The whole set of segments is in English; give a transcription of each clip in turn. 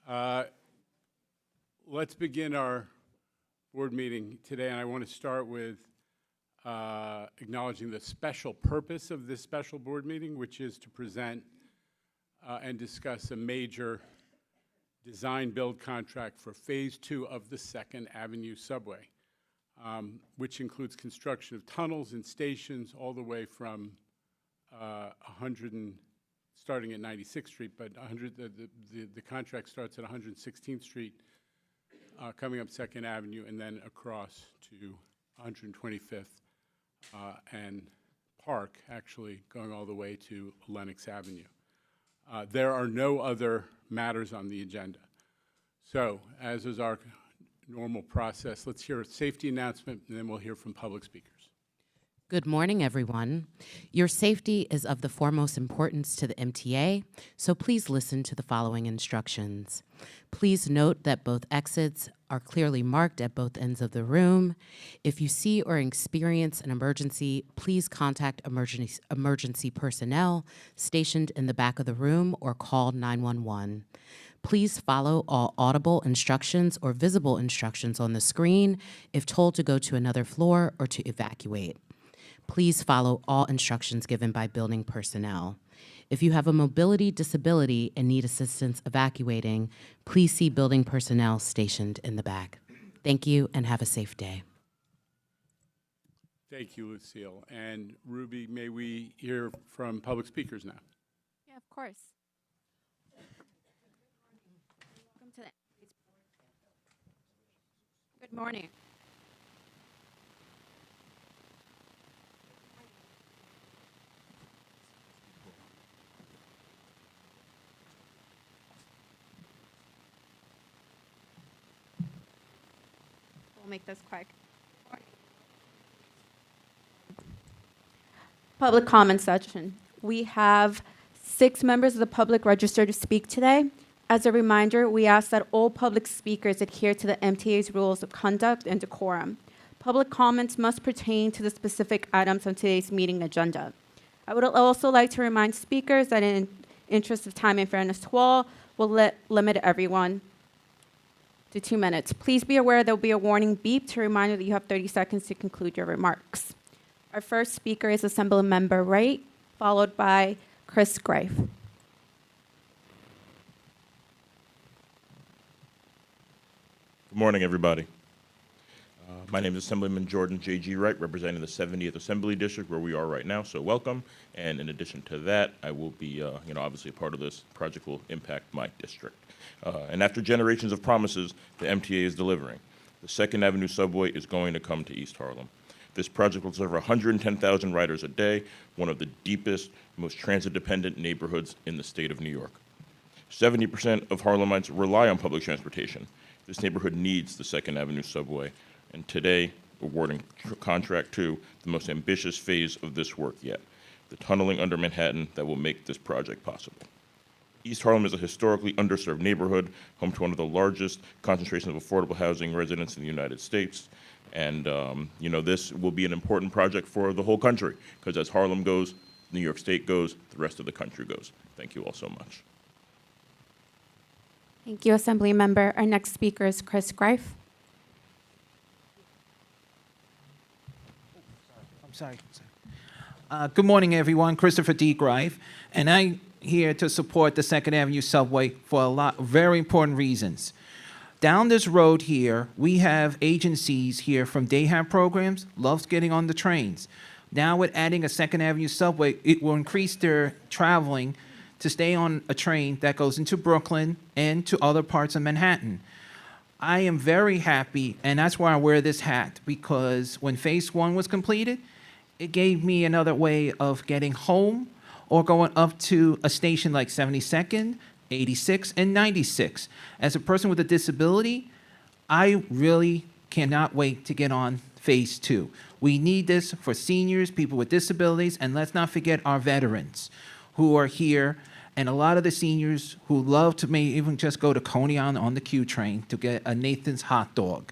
Uh, Let's begin our board meeting today, and I want to start with acknowledging the special purpose of this special board meeting, which is to present and discuss a major design-build contract for Phase 2 of the 2nd Avenue subway, which includes construction of tunnels and stations all the way from starting at 96th Street, but the contract starts at 116th Street, coming up 2nd Avenue, and then across to 125th and Park, actually going all the way to Lenox Avenue. There are no other matters on the agenda. So, as is our normal process, let's hear a safety announcement, and then we'll hear from public speakers. Good morning, everyone. Your safety is of the foremost importance to the MTA, so please listen to the following instructions. Please note that both exits are clearly marked at both ends of the room. If you see or experience an emergency, please contact emergency personnel stationed in the back of the room or call 911. Please follow all audible instructions or visible instructions on the screen if told to go to another floor or to evacuate. Please follow all instructions given by building personnel. If you have a mobility disability and need assistance evacuating, please see building personnel stationed in the back. Thank you and have a safe day. Thank you, Lucille. And Ruby, may we hear from public speakers now? Yeah, of course. Welcome to the Good morning. We'll make this quick. Public comment session. We have 6 members of the public registered to speak today. As a reminder, we ask that all public speakers adhere to the MTA's rules of conduct and decorum. Public comments must pertain to the specific items on today's meeting agenda. I would also like to remind speakers that in interest of time and fairness to all, we'll limit everyone to 2 minutes. Please be aware there will be a warning beep to remind you that you have 30 seconds to conclude your remarks. Our first speaker is Assemblymember Wright, followed by Chris Greif. Good morning, everybody. My name is Assemblyman Jordan J.G. Wright, representing the 70th Assembly District, where we are right now, so welcome. And in addition to that, I will be, obviously a part of this project will impact my district. And after generations of promises, the MTA is delivering. The 2nd Avenue subway is going to come to East Harlem. This project will serve 110,000 riders a day, one of the deepest, most transit-dependent neighborhoods in the state of New York. 70% of Harlemites rely on public transportation. This neighborhood needs the 2nd Avenue subway, and today, awarding contract 2, the most ambitious phase of this work yet, the tunneling under Manhattan that will make this project possible. East Harlem is a historically underserved neighborhood, home to one of the largest concentrations of affordable housing residents in the United States. And, this will be an important project for the whole country, because as Harlem goes, New York State goes, the rest of the country goes. Thank you all so much. Thank you, Assembly Member. Our next speaker is Chris Greif. I'm sorry. Good morning, everyone. Christopher D. Greif, and I'm here to support the 2nd Avenue subway for a lot of very important reasons. Down this road here, we have agencies here from daytime programs, loves getting on the trains. Now with adding a 2nd Avenue subway, it will increase their traveling to stay on a train that goes into Brooklyn and to other parts of Manhattan. I am very happy, and that's why I wear this hat, because when Phase 1 was completed, it gave me another way of getting home or going up to a station like 72nd, 86, and 96. As a person with a disability, I really cannot wait to get on Phase 2. We need this for seniors, people with disabilities, and let's not forget our veterans who are here, and a lot of the seniors who love to maybe even just go to Coney Island on the Q train to get a Nathan's hot dog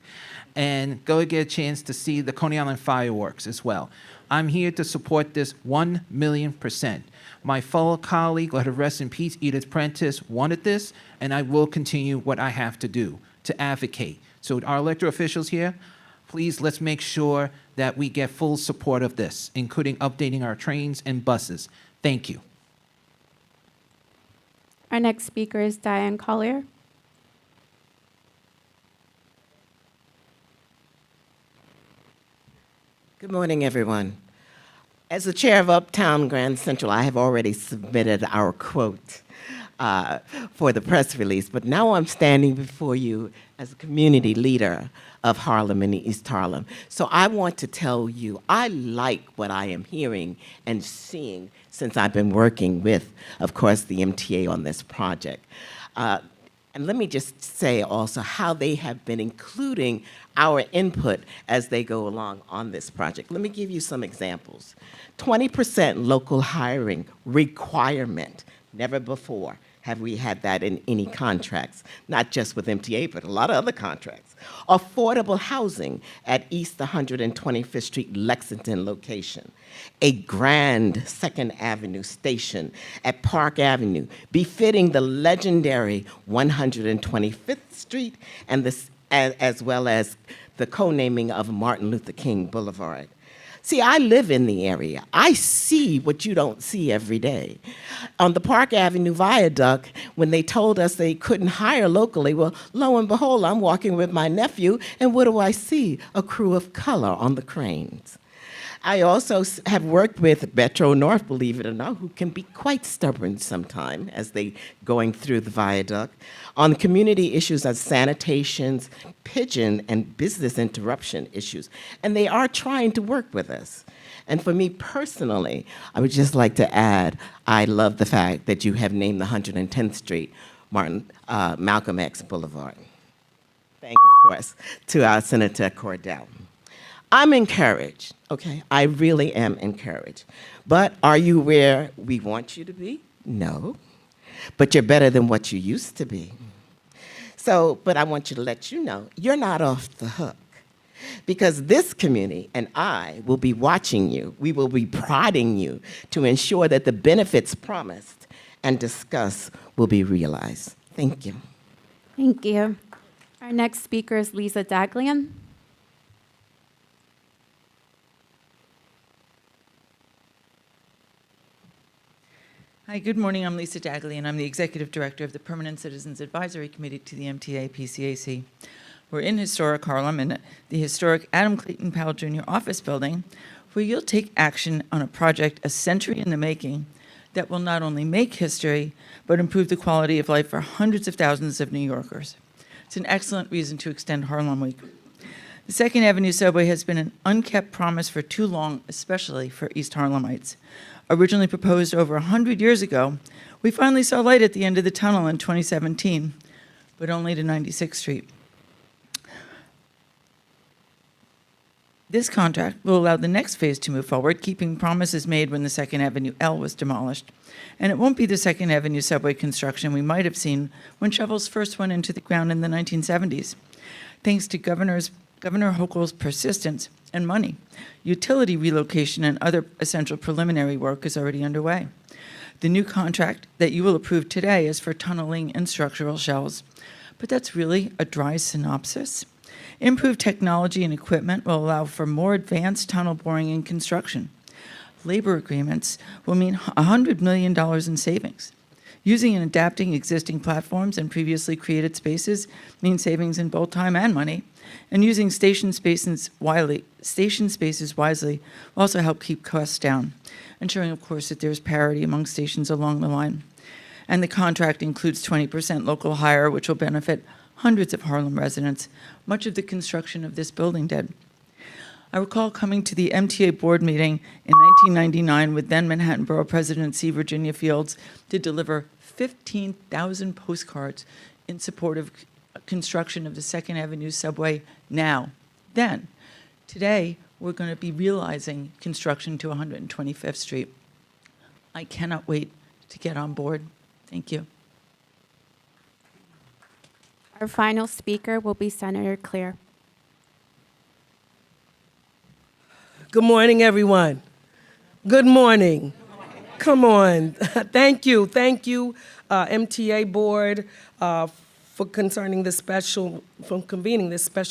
and go get a chance to see the Coney Island fireworks as well. I'm here to support this 1,000,000%. My fellow colleague, let her rest in peace, Edith Prentice, wanted this, and I will continue what I have to do to advocate. So our elected officials here, please let's make sure that we get full support of this, including updating our trains and buses. Thank you. Our next speaker is Diane Collier. Good morning, everyone. As the chair of Uptown Grand Central, I have already submitted our quote for the press release, but now I'm standing before you as a community leader of Harlem and East Harlem. So I want to tell you, I like what I am hearing and seeing since I've been working with, of course, the MTA on this project. And let me just say also how they have been including our input as they go along on this project. Let me give you some examples. 20% local hiring requirement. Never before have we had that in any contracts, not just with MTA, but a lot of other contracts. Affordable housing at East 125th Street, Lexington location. A grand 2nd Avenue station at Park Avenue, befitting the legendary 125th Street and this, as well as the co-naming of Martin Luther King Boulevard. See, I live in the area. I see what you don't see every day. On the Park Avenue Viaduct, when they told us they couldn't hire locally, well, lo and behold, I'm walking with my nephew, and what do I see? A crew of color on the cranes. I also have worked with Metro North, believe it or not, who can be quite stubborn sometimes as they going through the viaduct, on community issues of sanitations, pigeon, and business interruption issues. And they are trying to work with us. And for me personally, I would just like to add, I love the fact that you have named the 110th Street Malcolm X Boulevard. Thank, of course, to our Senator Cordell. I'm encouraged, okay? I really am encouraged. But are you where we want you to be? No. But you're better than what you used to be. So, but I want you to let you know, you're not off the hook. Because this community and I will be watching you. We will be prodding you to ensure that the benefits promised and discussed will be realized. Thank you. Thank you. Our next speaker is Lisa Daglian. Hi, good morning. I'm Lisa Dagley, and I'm the Executive Director of the Permanent Citizens Advisory Committee to the MTA PCAC. We're in historic Harlem in the historic Adam Clayton Powell Jr. office building, where you'll take action on a project a century in the making that will not only make history, but improve the quality of life for hundreds of thousands of New Yorkers. It's an excellent reason to extend Harlem Week. The 2nd Avenue subway has been an unkept promise for too long, especially for East Harlemites. Originally proposed over 100 years ago, we finally saw light at the end of the tunnel in 2017, but only to 96th Street. This contract will allow the next phase to move forward, keeping promises made when the 2nd Avenue L was demolished. And it won't be the 2nd Avenue subway construction we might have seen when shovels first went into the ground in the 1970s. Thanks to Governor Hochul's persistence and money, utility relocation and other essential preliminary work is already underway. The new contract that you will approve today is for tunneling and structural shells, but that's really a dry synopsis. Improved technology and equipment will allow for more advanced tunnel boring and construction. Labor agreements will mean $100 million in savings. Using and adapting existing platforms and previously created spaces means savings in both time and money. And using station spaces wisely will also help keep costs down, ensuring, of course, that there's parity among stations along the line. And the contract includes 20% local hire, which will benefit hundreds of Harlem residents. Much of the construction of this building did. I recall coming to the MTA Board Meeting in 1999 with then Manhattan Borough President C. Virginia Fields to deliver 15,000 postcards in support of construction of the 2nd Avenue subway now. Then, today, we're going to be realizing construction to 125th Street. I cannot wait to get on board. Thank you. Our final speaker will be Senator Clear. Good morning, everyone. Good morning. Come on. Thank you, MTA Board, for convening this special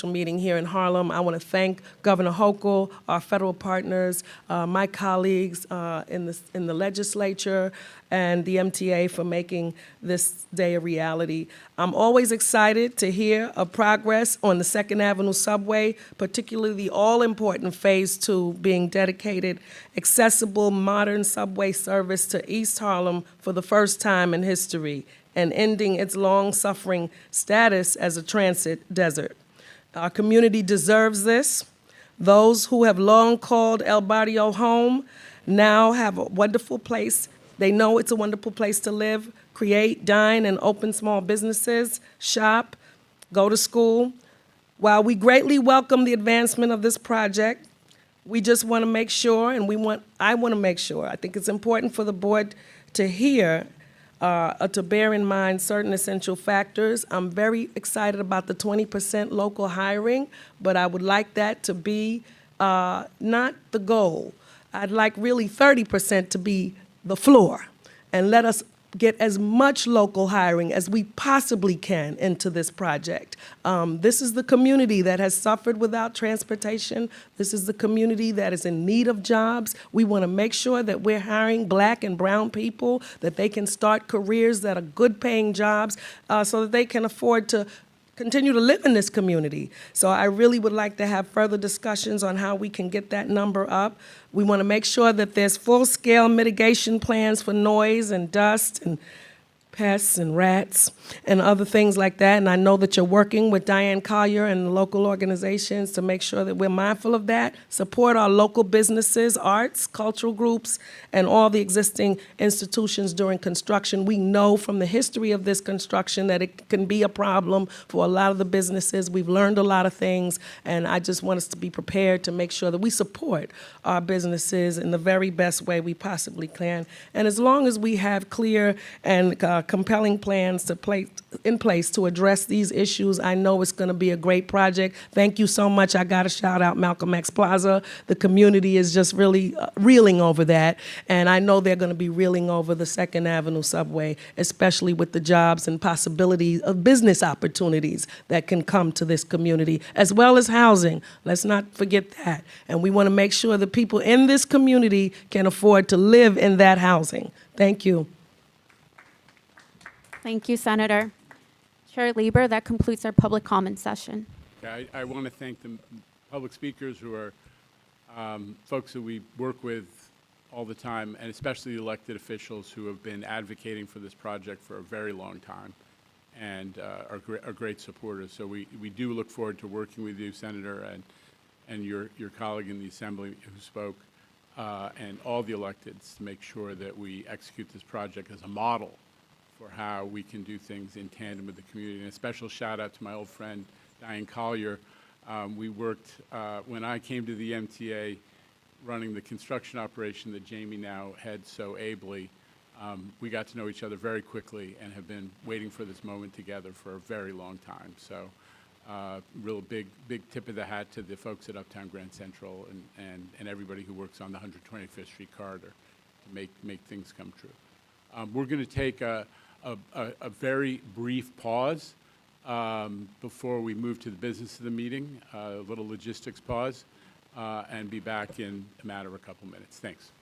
meeting here in Harlem. I want to thank Governor Hochul, our federal partners, my colleagues in the legislature, and the MTA for making this day a reality. I'm always excited to hear of progress on the Second Avenue subway, particularly the all-important Phase 2 being dedicated accessible, modern subway service to East Harlem for the first time in history, and ending its long-suffering status as a transit desert. Our community deserves this. Those who have long called El Barrio home now have a wonderful place. They know it's a wonderful place to live, create, dine, and open small businesses, shop, go to school. While we greatly welcome the advancement of this project, we just want to make sure, and I want to make sure, I think it's important for the board to hear, to bear in mind certain essential factors. I'm very excited about the 20% local hiring, but I would like that to be not the goal. I'd like really 30% to be the floor, and let us get as much local hiring as we possibly can into this project. This is the community that has suffered without transportation. This is the community that is in need of jobs. We want to make sure that we're hiring Black and brown people, that they can start careers that are good paying jobs, so that they can afford to continue to live in this community. So I really would like to have further discussions on how we can get that number up. We want to make sure that there's full-scale mitigation plans for noise and dust and pests and rats and other things like that. And I know that you're working with Diane Collier and the local organizations to make sure that we're mindful of that. Support our local businesses, arts, cultural groups, and all the existing institutions during construction. We know from the history of this construction that it can be a problem for a lot of the businesses. We've learned a lot of things, and I just want us to be prepared to make sure that we support our businesses in the very best way we possibly can. And as long as we have clear and compelling plans in place to address these issues, I know it's going to be a great project. Thank you so much. I got to shout out Malcolm X Plaza. The community is just really reeling over that, and I know they're going to be reeling over the Second Avenue subway, especially with the jobs and possibilities of business opportunities that can come to this community, as well as housing. Let's not forget that. And we want to make sure that people in this community can afford to live in that housing. Thank you. Thank you, Senator. Chair Lieber, that concludes our public comment session. I want to thank the public speakers who are folks that we work with all the time, and especially the elected officials who have been advocating for this project for a very long time and are great supporters. So we do look forward to working with you, Senator, and your colleague in the Assembly who spoke, and all the electeds to make sure that we execute this project as a model for how we can do things in tandem with the community. And a special shout out to my old friend, Diane Collier. We worked, when I came to the MTA, running the construction operation that Jamie now heads so ably. We got to know each other very quickly and have been waiting for this moment together for a very long time. So real big tip of the hat to the folks at Uptown Grand Central and everybody who works on the 125th Street corridor to make things come true. We're going to take a very brief pause before we move to the business of the meeting, a little logistics pause, and be back in a matter of a couple minutes. Thanks.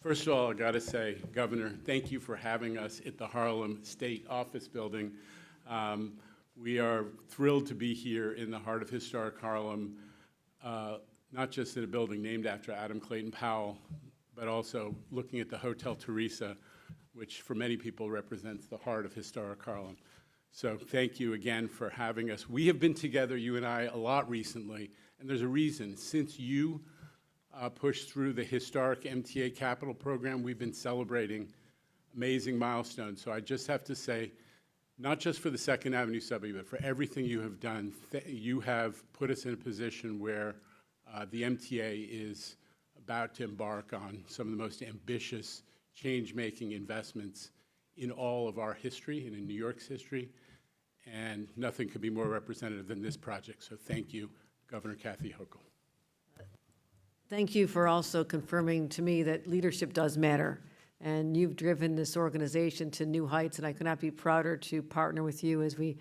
First of all, I got to say, Governor, thank you for having us at the Harlem State Office Building. We are thrilled to be here in the heart of historic Harlem, not just in a building named after Adam Clayton Powell, but also looking at the Hotel Teresa, which for many people represents the heart of historic Harlem. So thank you again for having us. We have been together, you and I, a lot recently, and there's a reason. Since you pushed through the historic MTA capital program, we've been celebrating amazing milestones. So I just have to say, not just for the Second Avenue subway, but for everything you have done, you have put us in a position where the MTA is about to embark on some of the most ambitious change-making investments in all of our history and in New York's history, and nothing could be more representative than this project. So thank you, Governor Kathy Hochul. Thank you for also confirming to me that leadership does matter. And you've driven this organization to new heights, and I could not be prouder to partner with you as we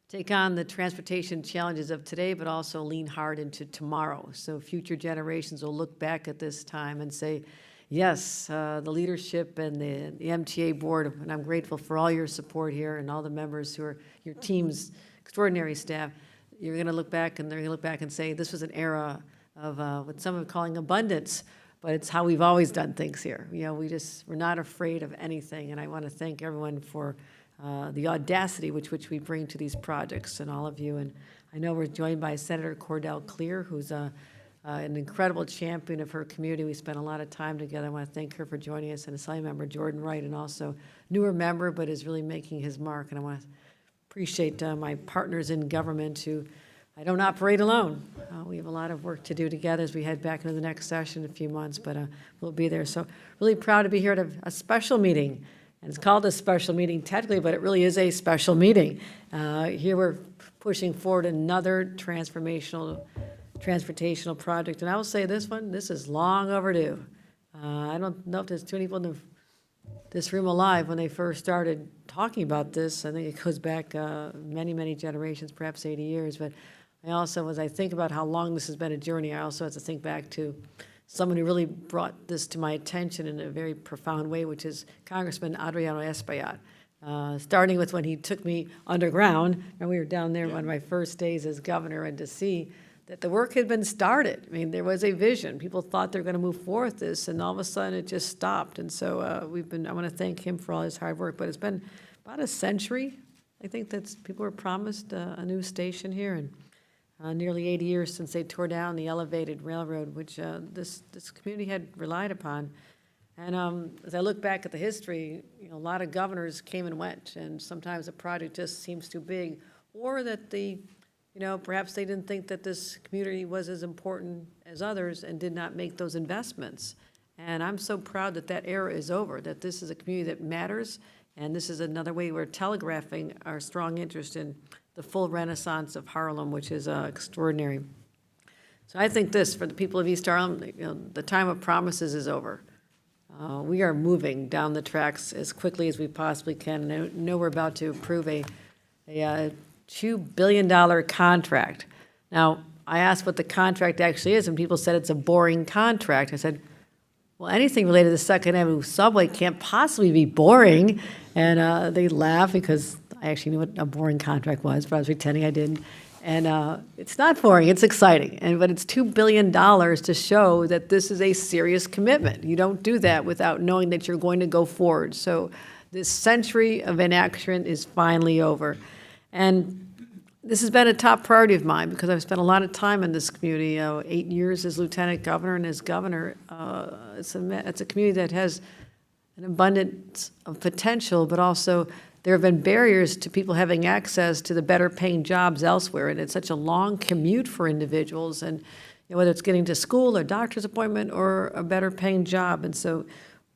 take on the transportation challenges of today, but also lean hard into tomorrow. So future generations will look back at this time and say, yes, the leadership and the MTA board, and I'm grateful for all your support here and all the members who are your team's extraordinary staff. You're going to look back, and they're going to look back and say, this was an era of what some are calling abundance, but it's how we've always done things here. You know, we're not afraid of anything, and I want to thank everyone for the audacity which we bring to these projects, and all of you. And I know we're joined by Senator Cordell Clear, who's an incredible champion of her community. We spent a lot of time together. I want to thank her for joining us, and Assembly Member Jordan Wright, and also newer member, but is really making his mark. And I want to appreciate my partners in government who I don't operate alone. We have a lot of work to do together as we head back into the next session in a few months, but we'll be there. So really proud to be here at a special meeting. And it's called a special meeting technically, but it really is a special meeting. Here we're pushing forward another transportational project. And I will say this is long overdue. I don't know if there's too many people in this room alive when they first started talking about this. I think it goes back many, many generations, perhaps 80 years. But I also, as I think about how long this has been a journey, I also have to think back to someone who really brought this to my attention in a very profound way, which is Congressman Adriano Espaillat. Starting with when he took me underground, and we were down there one of my first days as governor, and to see that the work had been started. I mean, there was a vision. People thought they were going to move forward with this, and all of a sudden it just stopped. And so I want to thank him for all his hard work. But it's been about a century, I think, that people were promised a new station here, and nearly 80 years since they tore down the elevated railroad, which this community had relied upon. And as I look back at the history, a lot of governors came and went, and sometimes the project just seems too big, or that perhaps they didn't think that this community was as important as others and did not make those investments. And I'm so proud that that era is over, that this is a community that matters, and this is another way we're telegraphing our strong interest in the full renaissance of Harlem, which is extraordinary. So I think this, for the people of East Harlem, the time of promises is over. We are moving down the tracks as quickly as we possibly can. And I know we're about to approve a $2 billion contract. Now, I asked what the contract actually is, and people said it's a boring contract. I said, well, anything related to the Second Avenue subway can't possibly be boring. And they laughed because I actually knew what a boring contract was, but I was pretending I didn't. And it's not boring, it's exciting. But it's $2 billion to show that this is a serious commitment. You don't do that without knowing that you're going to go forward. So this century of inaction is finally over. And this has been a top priority of mine because I've spent a lot of time in this community, 8 years as lieutenant governor, and as governor. It's a community that has an abundance of potential, but also there have been barriers to people having access to the better paying jobs elsewhere, and it's such a long commute for individuals, and whether it's getting to school or doctor's appointment or a better paying job. And so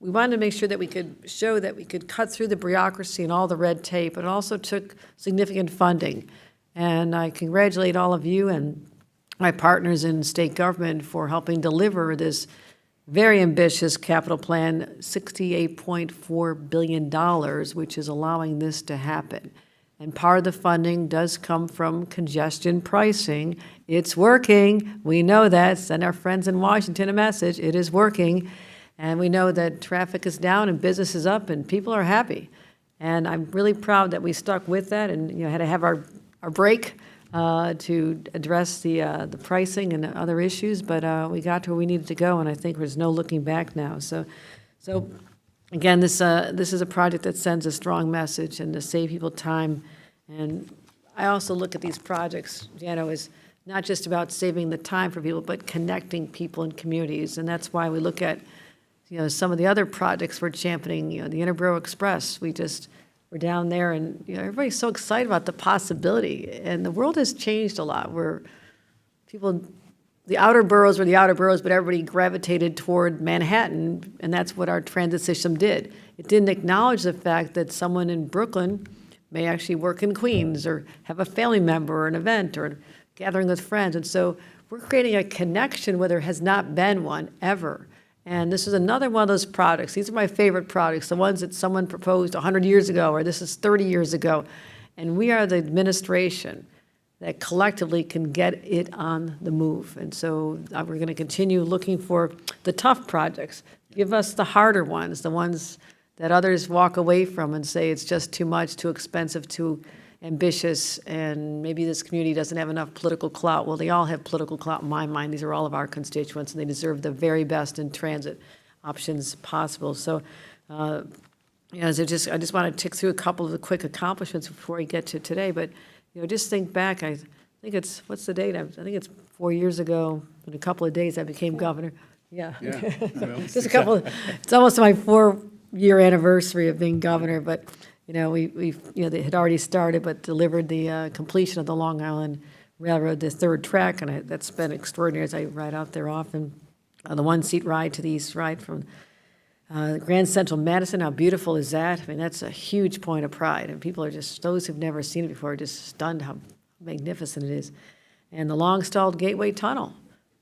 we wanted to make sure that we could show that we could cut through the bureaucracy and all the red tape, but it also took significant funding. And I congratulate all of you and my partners in state government for helping deliver this very ambitious capital plan, $68.4 billion, which is allowing this to happen. And part of the funding does come from congestion pricing. It's working. We know that. Send our friends in Washington a message. It is working. And we know that traffic is down and business is up and people are happy. And I'm really proud that we stuck with that and, had to have our break to address the pricing and other issues, but we got to where we needed to go, and I think there's no looking back now. So again, this is a project that sends a strong message and to save people time. And I also look at these projects, Jano, as not just about saving the time for people, but connecting people and communities. And that's why we look at, some of the other projects we're championing, the Interborough Express. We're down there and, everybody's so excited about the possibility. And the world has changed a lot where the outer boroughs were the outer boroughs, but everybody gravitated toward Manhattan, and that's what our transit system did. It didn't acknowledge the fact that someone in Brooklyn may actually work in Queens or have a family member or an event or gathering with friends. And so we're creating a connection where there has not been one ever. And this is another one of those products. These are my favorite products, the ones that someone proposed 100 years ago, or this is 30 years ago. And we are the administration that collectively can get it on the move. And so we're going to continue looking for the tough projects. Give us the harder ones, the ones that others walk away from and say it's just too much, too expensive, too ambitious, and maybe this community doesn't have enough political clout. Well, they all have political clout in my mind. These are all of our constituents, and they deserve the very best in transit options possible. So, I just want to tick through a couple of the quick accomplishments before I get to today. But, just think back. I think it's, what's the date? I think it's 4 years ago. In a couple of days, I became governor. Yeah. Just a couple. It's almost my 4-year anniversary of being governor, but. They had already started, but delivered the completion of the Long Island Railroad, the third track, and that's been extraordinary as I ride out there often. The one-seat ride to the east, right, from Grand Central Madison, how beautiful is that? I mean, that's a huge point of pride, and people are just, those who've never seen it before, are just stunned how magnificent it is. And the long-stalled Gateway Tunnel.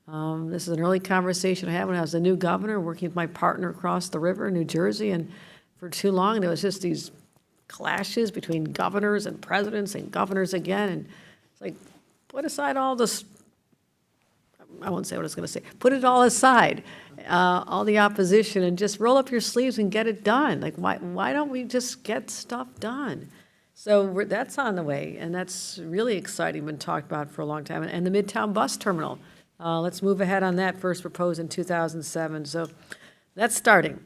This is an early conversation I had when I was the new governor, working with my partner across the river in New Jersey, and for too long, there was just these clashes between governors and presidents and governors again, and it's like, put aside all this, I won't say what I was going to say, put it all aside, all the opposition, and just roll up your sleeves and get it done. Like, why don't we just get stuff done? So that's on the way, and that's really exciting, been talked about for a long time. And the Midtown Bus Terminal, let's move ahead on that, first proposed in 2007. So that's starting.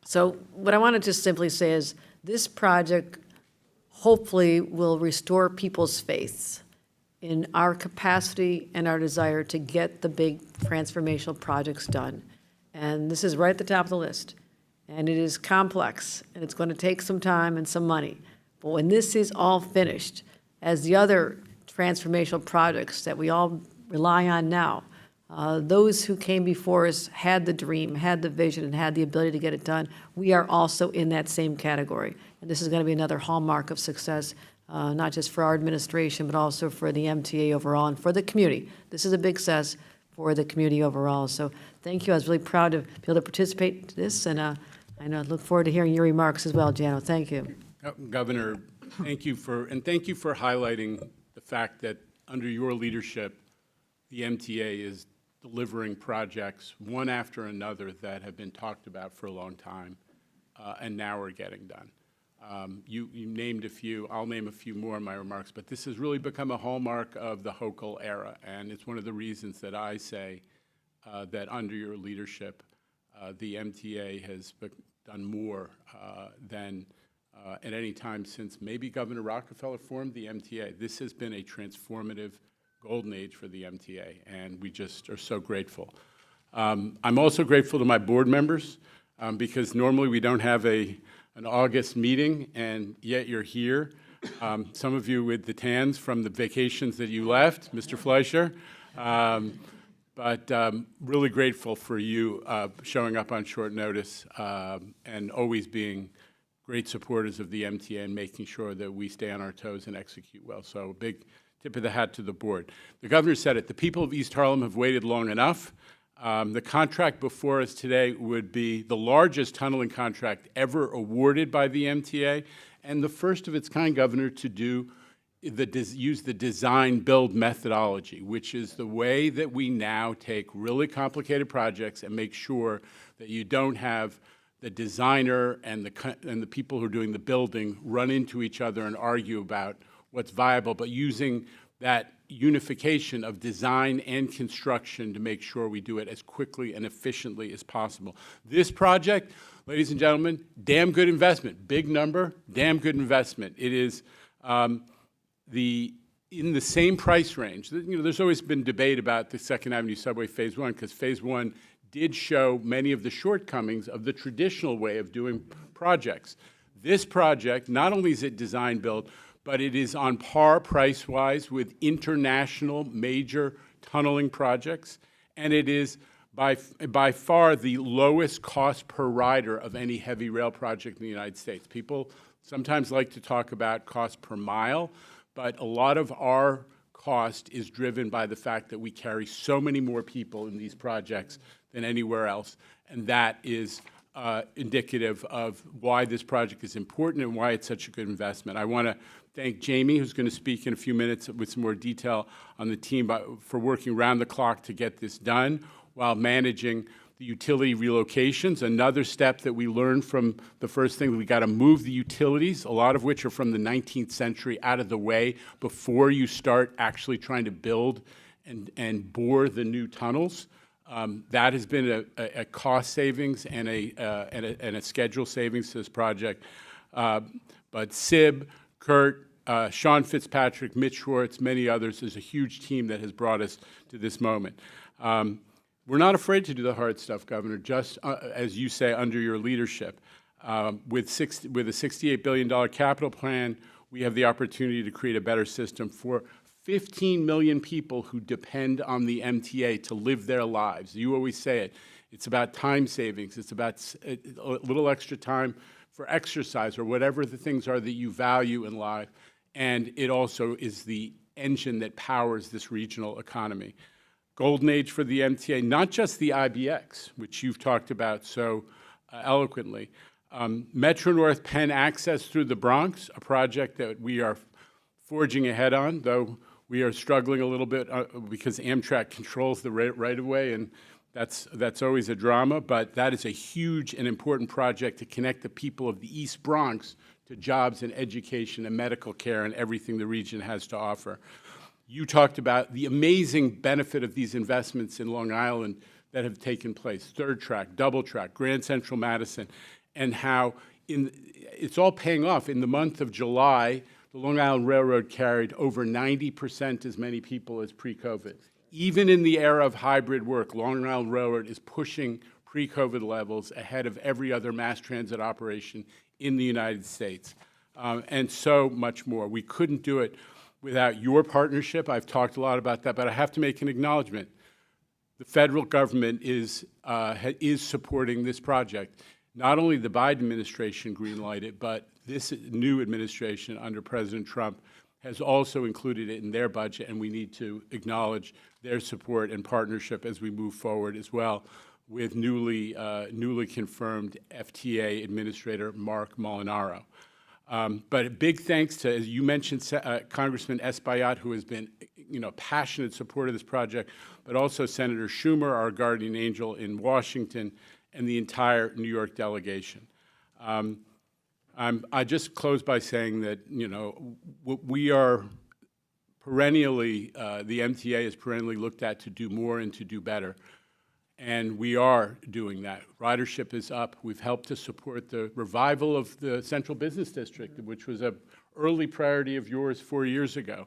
So what I want to just simply say is, this project hopefully will restore people's faith in our capacity and our desire to get the big transformational projects done. And this is right at the top of the list. And it is complex, and it's going to take some time and some money. But when this is all finished, as the other transformational projects that we all rely on now, those who came before us had the dream, had the vision, and had the ability to get it done. We are also in that same category. And this is going to be another hallmark of success, not just for our administration, but also for the MTA overall and for the community. This is a big success for the community overall. So thank you. I was really proud to be able to participate in this, and I look forward to hearing your remarks as well, Jano. Thank you. Governor, thank you for highlighting the fact that under your leadership, the MTA is delivering projects one after another that have been talked about for a long time, and now are getting done. You named a few. I'll name a few more in my remarks, but this has really become a hallmark of the Hochul era, and it's one of the reasons that I say that under your leadership, the MTA has done more than at any time since maybe Governor Rockefeller formed the MTA. This has been a transformative golden age for the MTA, and we just are so grateful. I'm also grateful to my board members because normally we don't have an August meeting, and yet you're here. Some of you with the tans from the vacations that you left, Mr. Fleischer, but really grateful for you showing up on short notice and always being great supporters of the MTA and making sure that we stay on our toes and execute well. So a big tip of the hat to the board. The governor said it, the people of East Harlem have waited long enough. The contract before us today would be the largest tunneling contract ever awarded by the MTA, and the first of its kind, Governor, to do use the design-build methodology, which is the way that we now take really complicated projects and make sure that you don't have the designer and the people who are doing the building run into each other and argue about what's viable, but using that unification of design and construction to make sure we do it as quickly and efficiently as possible. This project, ladies and gentlemen, damn good investment. Big number, damn good investment. It is in the same price range. You know, there's always been debate about the Second Avenue Subway Phase 1, because Phase 1 did show many of the shortcomings of the traditional way of doing projects. This project, not only is it design build, but it is on par price-wise with international major tunneling projects, and it is by far the lowest cost per rider of any heavy rail project in the United States. People sometimes like to talk about cost per mile, but a lot of our cost is driven by the fact that we carry so many more people in these projects than anywhere else, and that is indicative of why this project is important and why it's such a good investment. I want to thank Jamie, who's going to speak in a few minutes with some more detail on the team for working around the clock to get this done while managing the utility relocations. Another step that we learned from the first thing, we got to move the utilities, a lot of which are from the 19th century, out of the way before you start actually trying to build and bore the new tunnels. That has been a cost savings and a schedule savings to this project. But SIB, Kurt, Sean Fitzpatrick, Mitch Schwartz, many others, is a huge team that has brought us to this moment. We're not afraid to do the hard stuff, Governor, just as you say, under your leadership. With a $68 billion capital plan, we have the opportunity to create a better system for 15 million people who depend on the MTA to live their lives. You always say it. It's about time savings. It's about a little extra time for exercise or whatever the things are that you value in life. And it also is the engine that powers this regional economy. Golden age for the MTA, not just the IBX, which you've talked about so eloquently. Metro North Penn access through the Bronx, a project that we are forging ahead on, though we are struggling a little bit because Amtrak controls the right-of-way, and that's always a drama, but that is a huge and important project to connect the people of the East Bronx to jobs and education and medical care and everything the region has to offer. You talked about the amazing benefit of these investments in Long Island that have taken place, third track, double track, Grand Central Madison, and how it's all paying off. In the month of July, the Long Island Railroad carried over 90% as many people as pre-COVID. Even in the era of hybrid work, Long Island Railroad is pushing pre-COVID levels ahead of every other mass transit operation in the United States, and so much more. We couldn't do it without your partnership. I've talked a lot about that, but I have to make an acknowledgement. The federal government is supporting this project. Not only the Biden administration greenlighted it, but this new administration under President Trump has also included it in their budget, and we need to acknowledge their support and partnership as we move forward as well with newly confirmed FTA Administrator Mark Molinaro. But a big thanks to, as you mentioned, Congressman Espaillat, who has been, passionate supporter of this project, but also Senator Schumer, our guardian angel in Washington, and the entire New York delegation. I just close by saying that, we are perennially, the MTA is perennially looked at to do more and to do better. And we are doing that. Ridership is up. We've helped to support the revival of the Central Business District, which was an early priority of yours 4 years ago.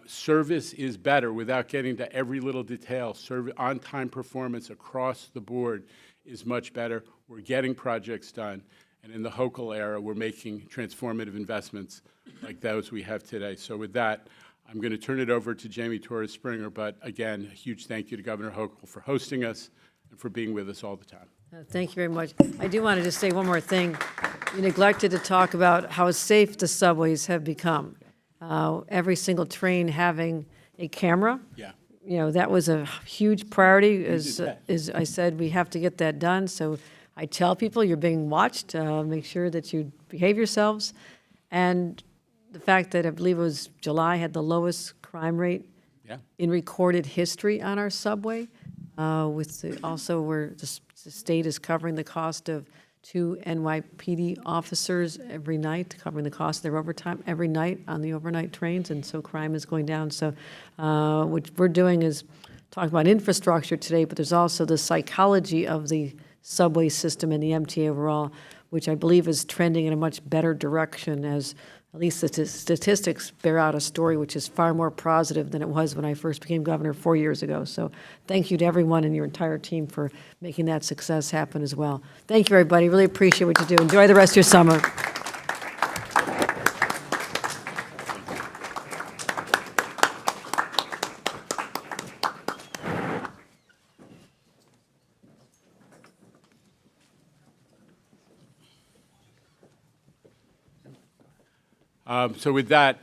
Service is better without getting to every little detail. On-time performance across the board is much better. We're getting projects done. And in the Hochul era, we're making transformative investments like those we have today. So with that, I'm going to turn it over to Jamie Torres Springer, but again, a huge thank you to Governor Hochul for hosting us and for being with us all the time. Thank you very much. I do want to just say one more thing. You neglected to talk about how safe the subways have become. Every single train having a camera. Yeah. That was a huge priority. As I said, we have to get that done. So I tell people you're being watched. Make sure that you behave yourselves. And the fact that I believe it was July had the lowest crime rate Yeah. in recorded history on our subway. Also where the state is covering the cost of 2 NYPD officers every night, covering the cost of their overtime every night on the overnight trains, and so crime is going down. So what we're doing is talking about infrastructure today, but there's also the psychology of the subway system and the MTA overall, which I believe is trending in a much better direction, as at least the statistics bear out a story which is far more positive than it was when I first became governor 4 years ago. So thank you to everyone and your entire team for making that success happen as well. Thank you, everybody. Really appreciate what you do. Enjoy the rest of your summer. So with that,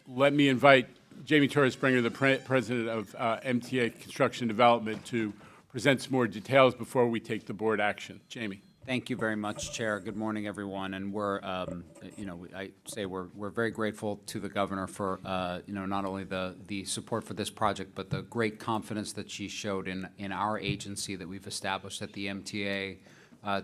let me invite Jamie Torres-Springer, the president of MTA Construction Development, to present some more details before we take the board action. Jamie. Thank you very much, Chair. Good morning, everyone. And we're, we're very grateful to the governor for, not only the support for this project, but the great confidence that she showed in our agency that we've established at the MTA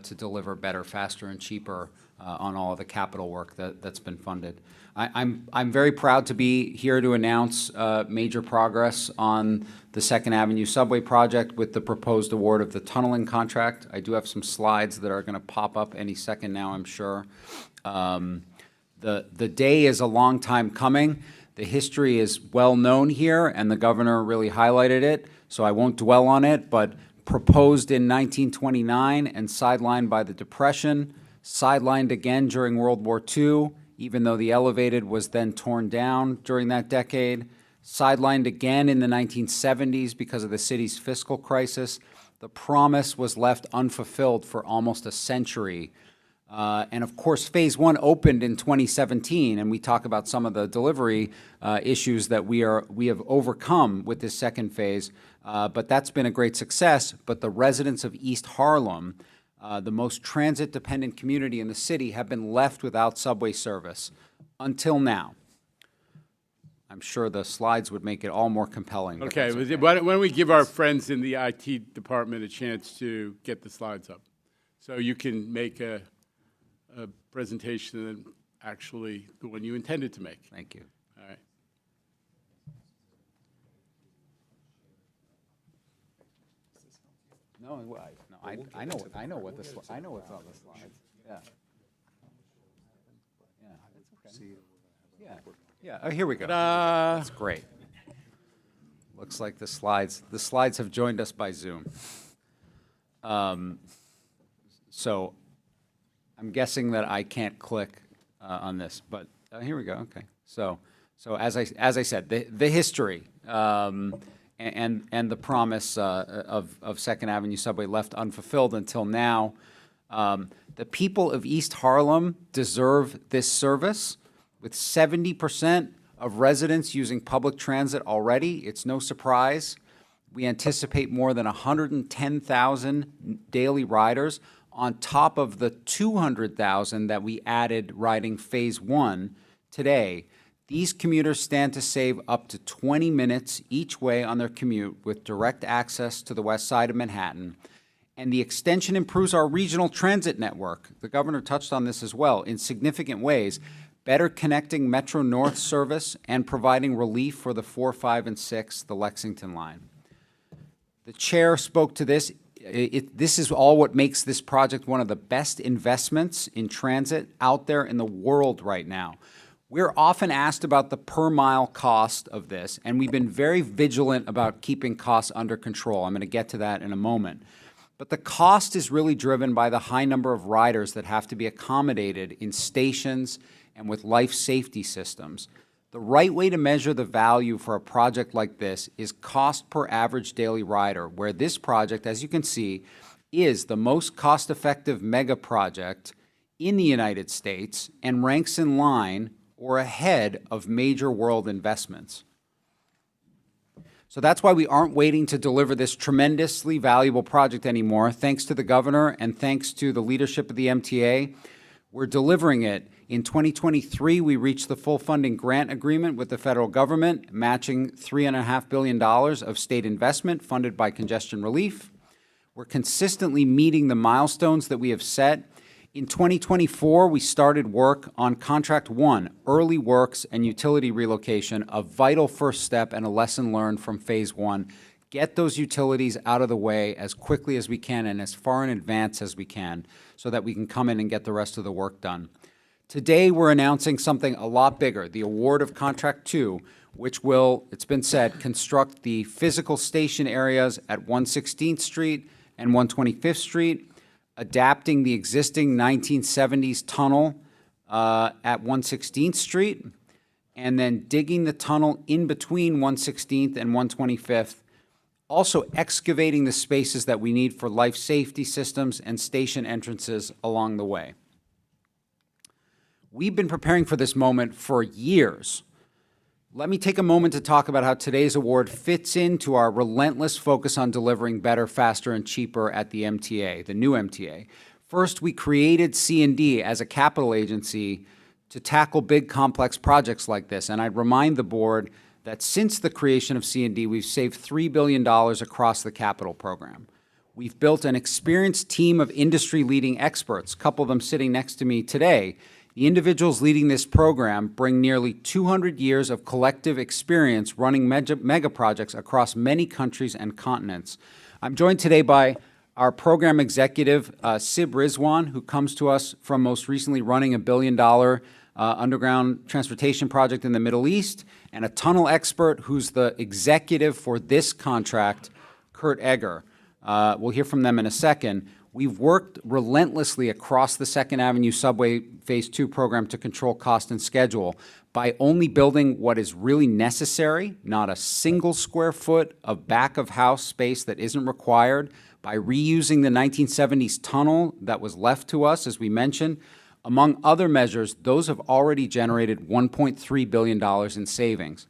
to deliver better, faster, and cheaper on all of the capital work that's been funded. I'm very proud to be here to announce major progress on the 2nd Avenue Subway project with the proposed award of the tunneling contract. I do have some slides that are going to pop up any second now, I'm sure. The day is a long time coming. The history is well known here, and the governor really highlighted it, so I won't dwell on it, but proposed in 1929 and sidelined by the Depression, sidelined again during World War II, even though the elevated was then torn down during that decade, sidelined again in the 1970s because of the city's fiscal crisis. The promise was left unfulfilled for almost a century. And of course, Phase 1 opened in 2017, and we talk about some of the delivery issues that we have overcome with this second phase, but that's been a great success. But the residents of East Harlem, the most transit-dependent community in the city, have been left without subway service until now. I'm sure the slides would make it all more compelling. but Okay, that's why don't we give our friends in the IT department a chance to get the slides up? So you can make a presentation and actually the one you intended to make. Thank you. All right. I know what's on the slides. Yeah. Yeah, that's okay. Yeah. Oh, here we go. That's great. Looks like the slides have joined us by Zoom. So I'm guessing that I can't click on this, but here we go. Okay. So as I said, the history and the promise of 2nd Avenue Subway left unfulfilled until now. The people of East Harlem deserve this service. With 70% of residents using public transit already, it's no surprise. We anticipate more than 110,000 daily riders on top of the 200,000 that we added riding Phase 1 today. These commuters stand to save up to 20 minutes each way on their commute with direct access to the west side of Manhattan. And the extension improves our regional transit network. The governor touched on this as well in significant ways, better connecting Metro North service and providing relief for the 4, 5, and 6, the Lexington line. The chair spoke to this. This is all what makes this project one of the best investments in transit out there in the world right now. We're often asked about the per-mile cost of this, and we've been very vigilant about keeping costs under control. I'm going to get to that in a moment. But the cost is really driven by the high number of riders that have to be accommodated in stations and with life safety systems. The right way to measure the value for a project like this is cost per average daily rider, where this project, as you can see, is the most cost-effective mega project in the United States and ranks in line or ahead of major world investments. So that's why we aren't waiting to deliver this tremendously valuable project anymore. Thanks to the governor and thanks to the leadership of the MTA, we're delivering it In 2023, we reached the full funding grant agreement with the federal government, matching $3.5 billion of state investment funded by congestion relief. We're consistently meeting the milestones that we have set. In 2024, we started work on Contract 1, early works and utility relocation, a vital first step and a lesson learned from Phase 1. Get those utilities out of the way as quickly as we can and as far in advance as we can so that we can come in and get the rest of the work done. Today, we're announcing something a lot bigger, the award of Contract 2, which will, it's been said, construct the physical station areas at 116th Street and 125th Street, adapting the existing 1970s tunnel at 116th Street, and then digging the tunnel in between 116th and 125th, also excavating the spaces that we need for life safety systems and station entrances along the way. We've been preparing for this moment for years. Let me take a moment to talk about how today's award fits into our relentless focus on delivering better, faster, and cheaper at the MTA, the new MTA. First, we created C&D as a capital agency to tackle big, complex projects like this. And I'd remind the board that since the creation of C&D, we've saved $3 billion across the capital program. We've built an experienced team of industry-leading experts, a couple of them sitting next to me today. The individuals leading this program bring nearly 200 years of collective experience running mega projects across many countries and continents. I'm joined today by our program executive, Sib Rizwan, who comes to us from most recently running $1 billion underground transportation project in the Middle East, and a tunnel expert who's the executive for this contract, Kurt Egger. We'll hear from them in a second. We've worked relentlessly across the 2nd Avenue Subway Phase 2 program to control cost and schedule by only building what is really necessary, not a single square foot of back-of-house space that isn't required, by reusing the 1970s tunnel that was left to us, as we mentioned. Among other measures, those have already generated $1.3 billion in savings.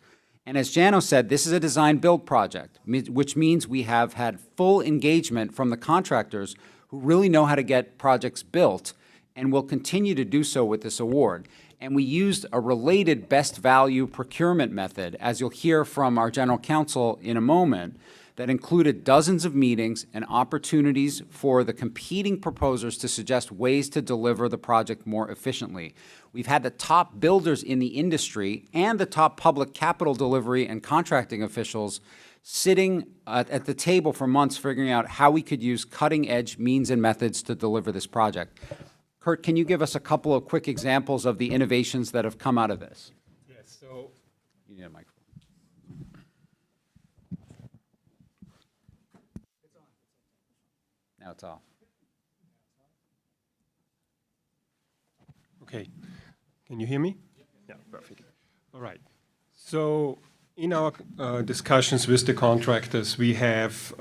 And as Jano said, this is a design-build project, which means we have had full engagement from the contractors who really know how to get projects built and will continue to do so with this award. And we used a related best value procurement method, as you'll hear from our general counsel in a moment, that included dozens of meetings and opportunities for the competing proposers to suggest ways to deliver the project more efficiently. We've had the top builders in the industry and the top public capital delivery and contracting officials sitting at the table for months figuring out how we could use cutting-edge means and methods to deliver this project. Kurt, can you give us a couple of quick examples of the innovations that have come out of this? Yes, so You need a microphone. Now it's off. okay, can you hear me? Yeah, perfect. All right. So in our discussions with the contractors, we have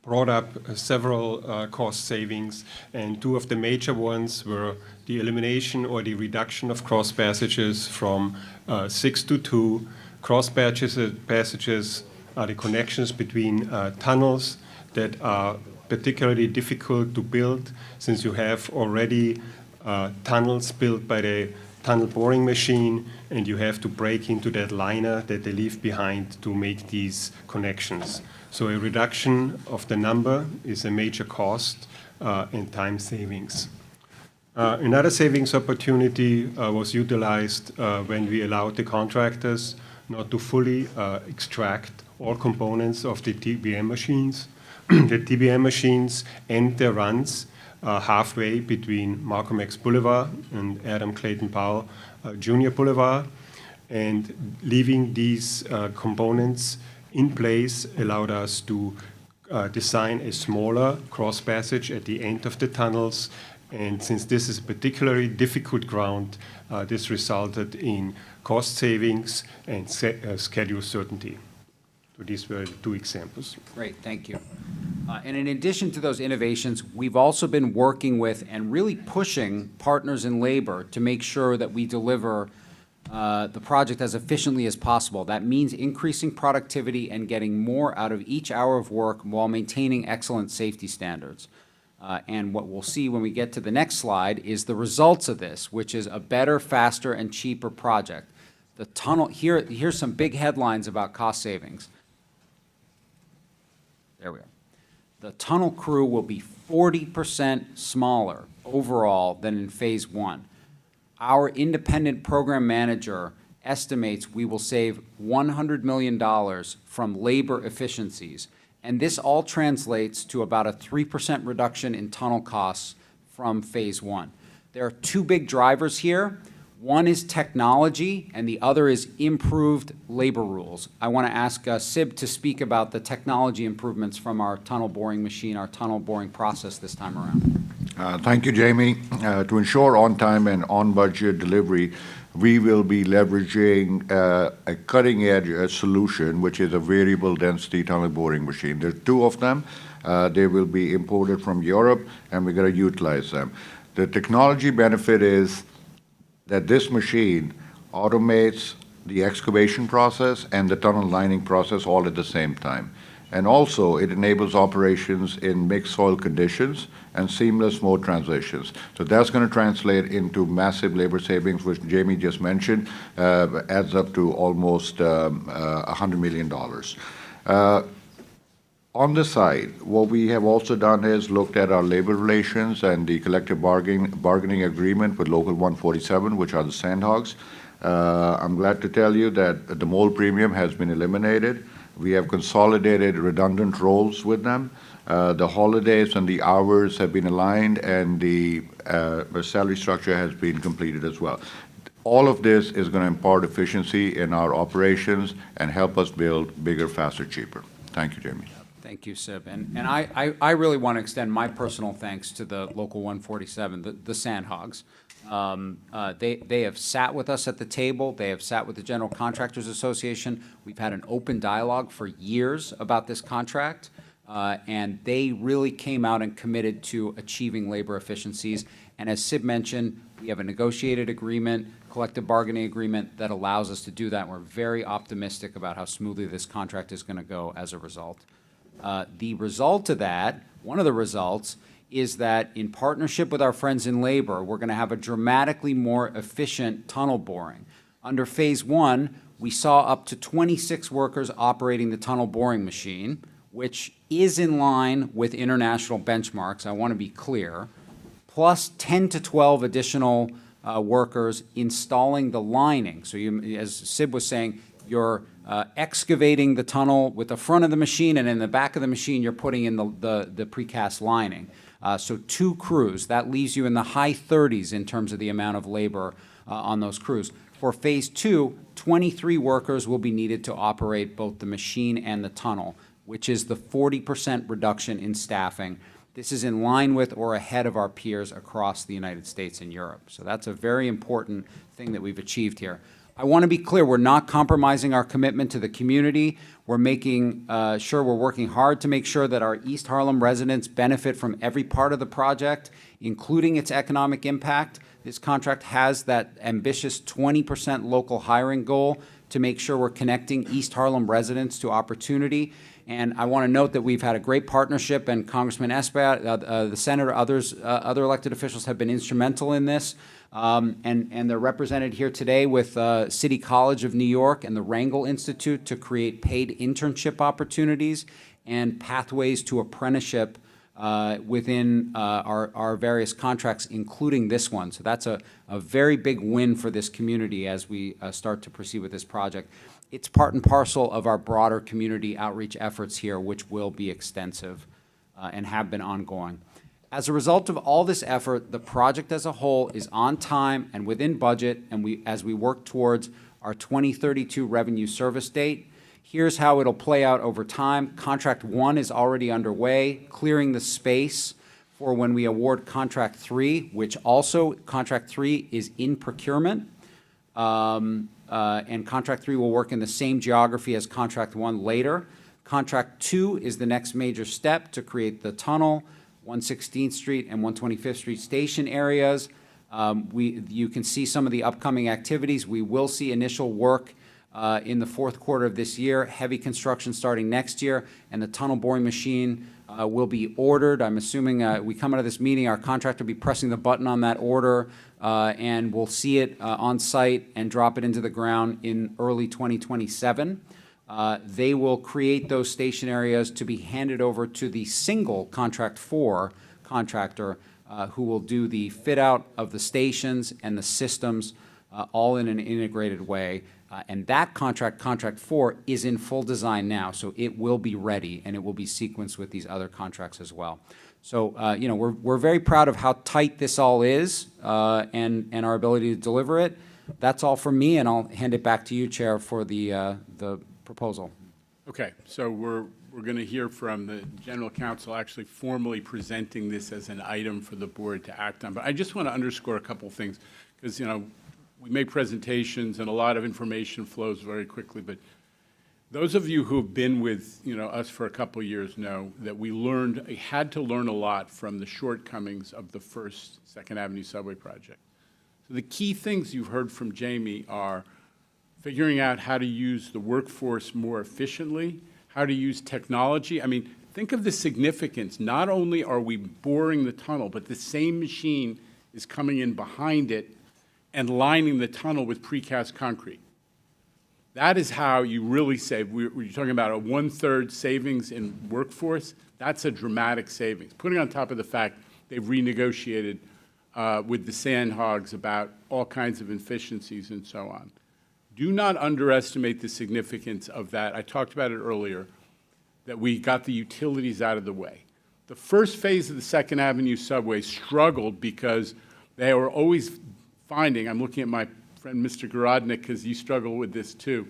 brought up several cost savings, and two of the major ones were the elimination or the reduction of cross passages from 6 to 2. Cross passages are the connections between tunnels that are particularly difficult to build, since you have already tunnels built by the tunnel boring machine, and you have to break into that liner that they leave behind to make these connections. So a reduction of the number is a major cost and time savings. Another savings opportunity was utilized when we allowed the contractors not to fully extract all components of the TBM machines. The TBM machines end their runs halfway between Malcolm X Boulevard and Adam Clayton Powell Jr. Boulevard, and leaving these components in place allowed us to design a smaller cross passage at the end of the tunnels. And since this is a particularly difficult ground, this resulted in cost savings and schedule certainty. So these were the two examples. Great, thank you. And in addition to those innovations, we've also been working with and really pushing partners in labor to make sure that we deliver the project as efficiently as possible. That means increasing productivity and getting more out of each hour of work while maintaining excellent safety standards. And what we'll see when we get to the next slide is the results of this, which is a better, faster, and cheaper project. The tunnel, here's some big headlines about cost savings. There we are. The tunnel crew will be 40% smaller overall than in phase one. Our independent program manager estimates we will save $100 million from labor efficiencies. And this all translates to about a 3% reduction in tunnel costs from phase one. There are two big drivers here. One is technology, and the other is improved labor rules. I want to ask Sib to speak about the technology improvements from our tunnel boring machine, our tunnel boring process this time around. Thank you, Jamie. To ensure on-time and on-budget delivery, we will be leveraging a cutting-edge solution, which is a variable density tunnel boring machine. There are two of them. They will be imported from Europe, and we're going to utilize them. The technology benefit is that this machine automates the excavation process and the tunnel lining process all at the same time. And also, it enables operations in mixed soil conditions and seamless mode transitions. So that's going to translate into massive labor savings, which Jamie just mentioned, adds up to almost $100 million. On the side, what we have also done is looked at our labor relations and the collective bargaining agreement with Local 147, which are the sandhogs. I'm glad to tell you that the mole premium has been eliminated. We have consolidated redundant roles with them. The holidays and the hours have been aligned, and the salary structure has been completed as well. All of this is going to impart efficiency in our operations and help us build bigger, faster, cheaper. Thank you, Jamie. Thank you, Sib. And I really want to extend my personal thanks to the Local 147, the Sandhogs. They have sat with us at the table. They have sat with the General Contractors Association. We've had an open dialogue for years about this contract, and they really came out and committed to achieving labor efficiencies. And as Sib mentioned, we have a negotiated agreement, collective bargaining agreement that allows us to do that. We're very optimistic about how smoothly this contract is going to go as a result. The result of that, one of the results, is that in partnership with our friends in labor, we're going to have a dramatically more efficient tunnel boring. Under phase one, we saw up to 26 workers operating the tunnel boring machine, which is in line with international benchmarks, I want to be clear, plus 10 to 12 additional workers installing the lining. So you, as Sib was saying, you're excavating the tunnel with the front of the machine, and in the back of the machine, you're putting in the precast lining. So 2 crews. That leaves you in the high 30s in terms of the amount of labor on those crews. For phase 2, 23 workers will be needed to operate both the machine and the tunnel, which is the 40% reduction in staffing. This is in line with or ahead of our peers across the United States and Europe. So that's a very important thing that we've achieved here. I want to be clear, we're not compromising our commitment to the community. We're making sure we're working hard to make sure that our East Harlem residents benefit from every part of the project, including its economic impact. This contract has that ambitious 20% local hiring goal to make sure we're connecting East Harlem residents to opportunity. And I want to note that we've had a great partnership, and Congressman Espaillat, the Senator, other elected officials have been instrumental in this. And they're represented here today with City College of New York and the Wrangell Institute to create paid internship opportunities and pathways to apprenticeship within our various contracts, including this one. So that's a very big win for this community as we start to proceed with this project. It's part and parcel of our broader community outreach efforts here, which will be extensive and have been ongoing. As a result of all this effort, the project as a whole is on time and within budget, and as we work towards our 2032 revenue service date. Here's how it'll play out over time. Contract 1 is already underway, clearing the space for when we award Contract 3, which also, Contract 3 is in procurement. And Contract 3 will work in the same geography as Contract 1 later. Contract 2 is the next major step to create the tunnel, 116th Street and 125th Street station areas. You can see some of the upcoming activities. We will see initial work in the fourth quarter of this year, heavy construction starting next year, and the tunnel boring machine will be ordered. I'm assuming we come out of this meeting, our contractor will be pressing the button on that order, and we'll see it on site and drop it into the ground in early 2027. They will create those station areas to be handed over to the single contract 4 contractor who will do the fit out of the stations and the systems all in an integrated way. And that contract 4, is in full design now, so it will be ready and it will be sequenced with these other contracts as well. So, you know, we're very proud of how tight this all is and our ability to deliver it. That's all from me, and I'll hand it back to you, Chair, for the proposal. Okay, so we're going to hear from the General Counsel actually formally presenting this as an item for the board to act on. But I just want to underscore a couple things because, you know, we make presentations and a lot of information flows very quickly. But those of you who have been with, you know, us for a couple of years know that we had to learn a lot from the shortcomings of the first Second Avenue Subway project. So the key things you've heard from Jamie are figuring out how to use the workforce more efficiently, how to use technology. I mean, think of the significance. Not only are we boring the tunnel, but the same machine is coming in behind it and lining the tunnel with precast concrete. That is how you really save. We're talking about a 1/3 savings in workforce. That's a dramatic savings. Putting on top of the fact they've renegotiated with the sand hogs about all kinds of efficiencies and so on. Do not underestimate the significance of that. I talked about it earlier, that we got the utilities out of the way. The first phase of the Second Avenue Subway struggled because they were always finding, I'm looking at my friend Mr. Gorodnik because you struggle with this too,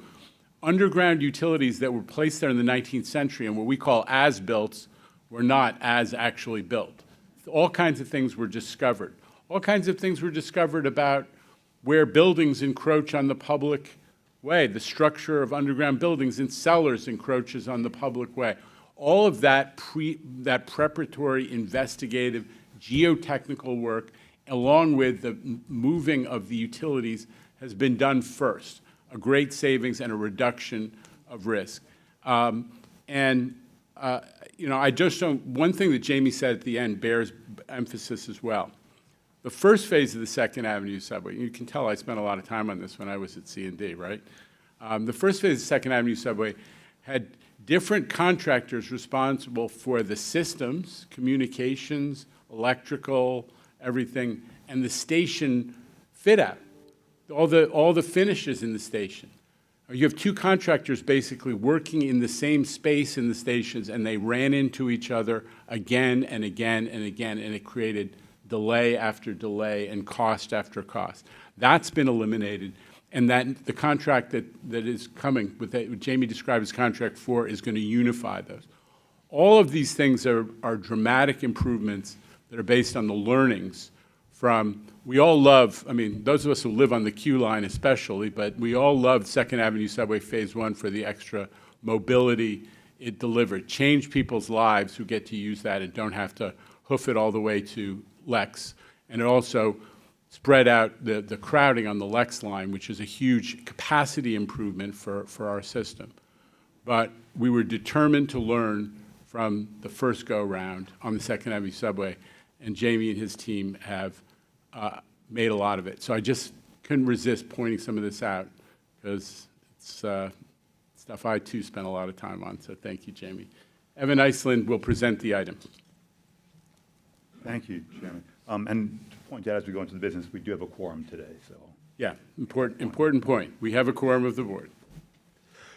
underground utilities that were placed there in the 19th century and what we call as-built were not as actually built. All kinds of things were discovered. All kinds of things were discovered about where buildings encroach on the public way, the structure of underground buildings and cellars encroaches on the public way. All of that preparatory investigative geotechnical work, along with the moving of the utilities, has been done first, a great savings and a reduction of risk. You know, I just don't, one thing that Jamie said at the end bears emphasis as well. The first phase of the Second Avenue Subway, you can tell I spent a lot of time on this when I was at C&D, right? The first phase of the Second Avenue Subway had different contractors responsible for the systems, communications, electrical, everything, and the station fit-out, all the finishes in the station. You have two contractors basically working in the same space in the stations, and they ran into each other again and again and again, and it created delay after delay and cost after cost. That's been eliminated, and that the contract that is coming, what Jamie described as contract 4, is going to unify those. All of these things are dramatic improvements that are based on the learnings from, we all love, I mean, those of us who live on the Q line especially, but we all loved Second Avenue Subway Phase 1 for the extra mobility it delivered. Changed people's lives who get to use that and don't have to hoof it all the way to Lex. And it also spread out the crowding on the Lex line, which is a huge capacity improvement for our system. But we were determined to learn from the first go-round on the Second Avenue Subway, and Jamie and his team have made a lot of it. So I just couldn't resist pointing some of this out, because it's stuff I, too, spent a lot of time on. So thank you, Jamie. Evan Iceland will present the item. Thank you, Chairman. And to point out, as we go into the business, we do have a quorum today, so. Yeah, important point. We have a quorum of the board.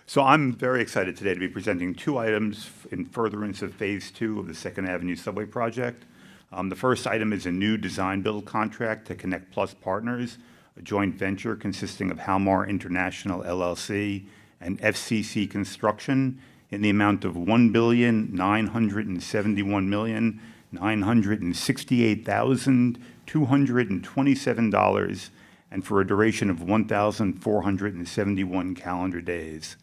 So I'm very excited today to be presenting two items in furtherance of Phase 2 of the Second Avenue Subway project. The first item is a new design-build contract to Connect Plus Partners, a joint venture consisting of Halmar International LLC and FCC Construction, in the amount of $1,971,968,227, and for a duration of 1,471 calendar days.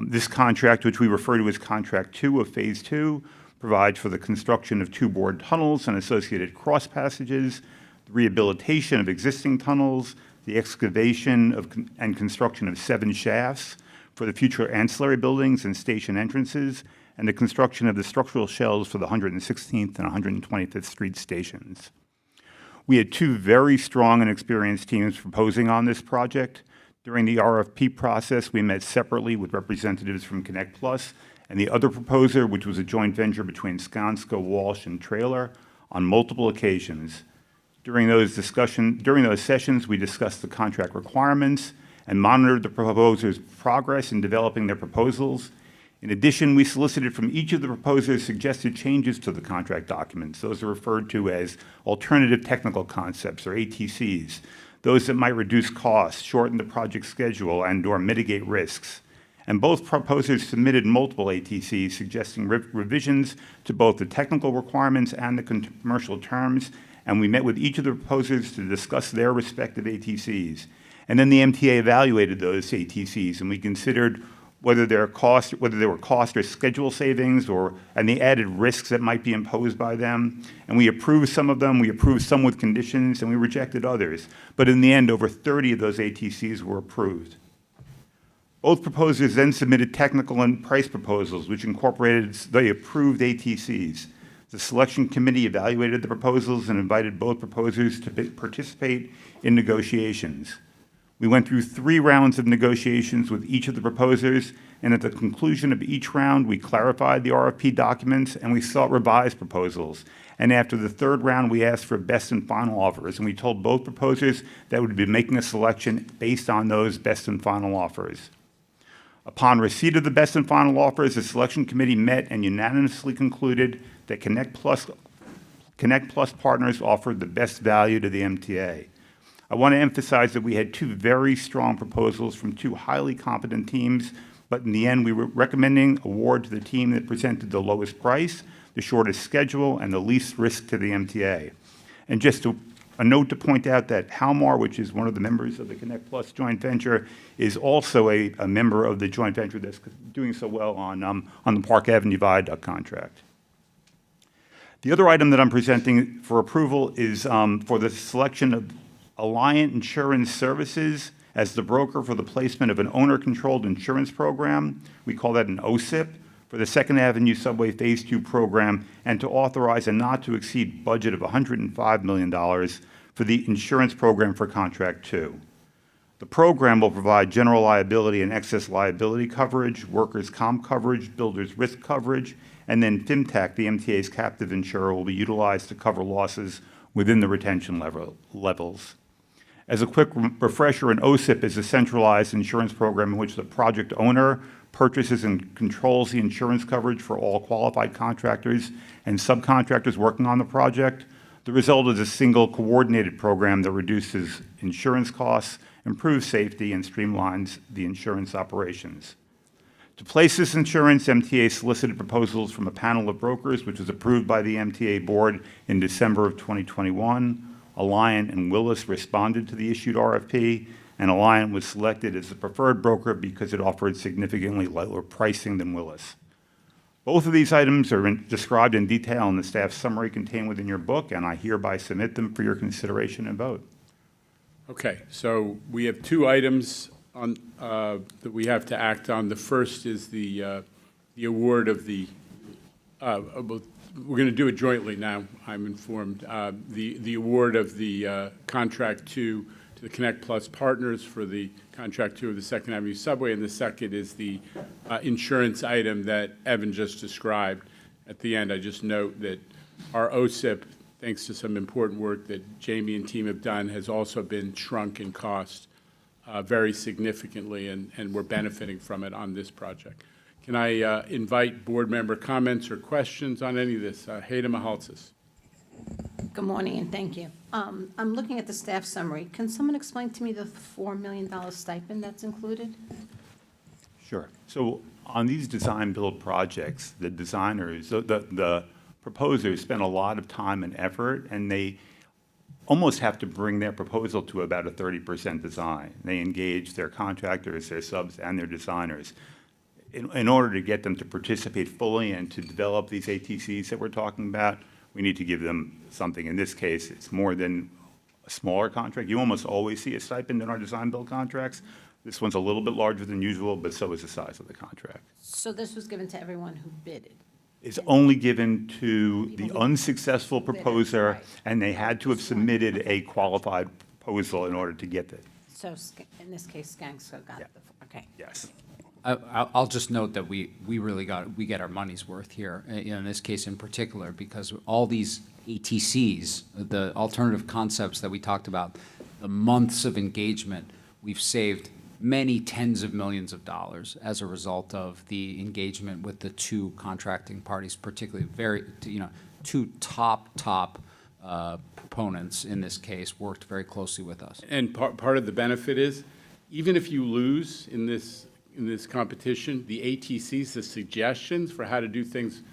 This contract, which we refer to as Contract 2 of Phase 2, provides for the construction of 2 bored tunnels and associated cross passages, the rehabilitation of existing tunnels, the excavation and construction of 7 shafts for the future ancillary buildings and station entrances, and the construction of the structural shells for the 116th and 125th Street stations. We had 2 very strong and experienced teams proposing on this project. During the RFP process, we met separately with representatives from Connect Plus and the other proposer, which was a joint venture between Skanska, Walsh, and Trailer, on multiple occasions. During those sessions, we discussed the contract requirements and monitored the proposers' progress in developing their proposals. In addition, we solicited from each of the proposers suggested changes to the contract documents. Those are referred to as alternative technical concepts, or ATCs, those that might reduce costs, shorten the project schedule, and/or mitigate risks. And both proposers submitted multiple ATCs suggesting revisions to both the technical requirements and the commercial terms, and we met with each of the proposers to discuss their respective ATCs. And then the MTA evaluated those ATCs, and we considered whether there were cost or schedule savings and the added risks that might be imposed by them. And we approved some of them, we approved some with conditions, and we rejected others. But in the end, over 30 of those ATCs were approved. Both proposers then submitted technical and price proposals, which incorporated the approved ATCs. The selection committee evaluated the proposals and invited both proposers to participate in negotiations. We went through 3 rounds of negotiations with each of the proposers, and at the conclusion of each round, we clarified the RFP documents and we sought revised proposals. And after the 3rd round, we asked for best and final offers, and we told both proposers that we'd be making a selection based on those best and final offers. Upon receipt of the best and final offers, the selection committee met and unanimously concluded that Connect Plus partners offered the best value to the MTA. I want to emphasize that we had 2 very strong proposals from 2 highly competent teams, but in the end, we were recommending award to the team that presented the lowest price, the shortest schedule, and the least risk to the MTA. And just a note to point out that Halmar, which is one of the members of the Connect Plus joint venture, is also a member of the joint venture that's doing so well on the Park Avenue Viaduct contract. The other item that I'm presenting for approval is for the selection of Alliant Insurance Services as the broker for the placement of an owner-controlled insurance program. We call that an OSIP for the 2nd Avenue Subway Phase 2 program, and to authorize a not-to-exceed budget of $105 million for the insurance program for Contract 2. The program will provide general liability and excess liability coverage, workers' comp coverage, builders' risk coverage, and then FIMTAC, the MTA's captive insurer, will be utilized to cover losses within the retention levels. As a quick refresher, an OSIP is a centralized insurance program in which the project owner purchases and controls the insurance coverage for all qualified contractors and subcontractors working on the project. The result is a single coordinated program that reduces insurance costs, improves safety, and streamlines the insurance operations. To place this insurance, MTA solicited proposals from a panel of brokers, which was approved by the MTA Board in December of 2021. Alliant and Willis responded to the issued RFP, and Alliant was selected as the preferred broker because it offered significantly lower pricing than Willis. Both of these items are described in detail in the staff summary contained within your book, and I hereby submit them for your consideration and vote. Okay, so we have 2 items on, that we have to act on. The first is the award of the, we're going to do it jointly now, I'm informed, the award of the Contract 2 to the Connect Plus partners for the Contract 2 of the 2nd Avenue Subway, and the second is the insurance item that Evan just described. At the end, I just note that our OSIP, thanks to some important work that Jamie and team have done, has also been shrunk in cost very significantly, and we're benefiting from it on this project. Can I invite board member comments or questions on any of this? Hayda Mahaltzis. Good morning, and thank you. I'm looking at the staff summary. Can someone explain to me the $4 million stipend that's included? Sure. So on these design-build projects, the designers, the proposers spend a lot of time and effort, and they almost have to bring their proposal to about a 30% design. They engage their contractors, their subs, and their designers in order to get them to participate fully and to develop these ATCs that we're talking about. We need to give them something. In this case, it's more than a smaller contract. You almost always see a stipend in our design-build contracts. This one's a little bit larger than usual, but so is the size of the contract. So this was given to everyone who bidded? It's only given to the unsuccessful proposer, right. and they had to have submitted a qualified proposal in order to get it. So in this case, Skanska got the, okay. Yes. I'll just note that we really get our money's worth here, in this case in particular, because all these ATCs, the alternative concepts that we talked about, the months of engagement, we've saved many tens of millions of dollars as a result of the engagement with the two contracting parties, particularly two top proponents in this case worked very closely with us. And part of the benefit is, even if you lose in this competition, the ATCs, the suggestions for how to do things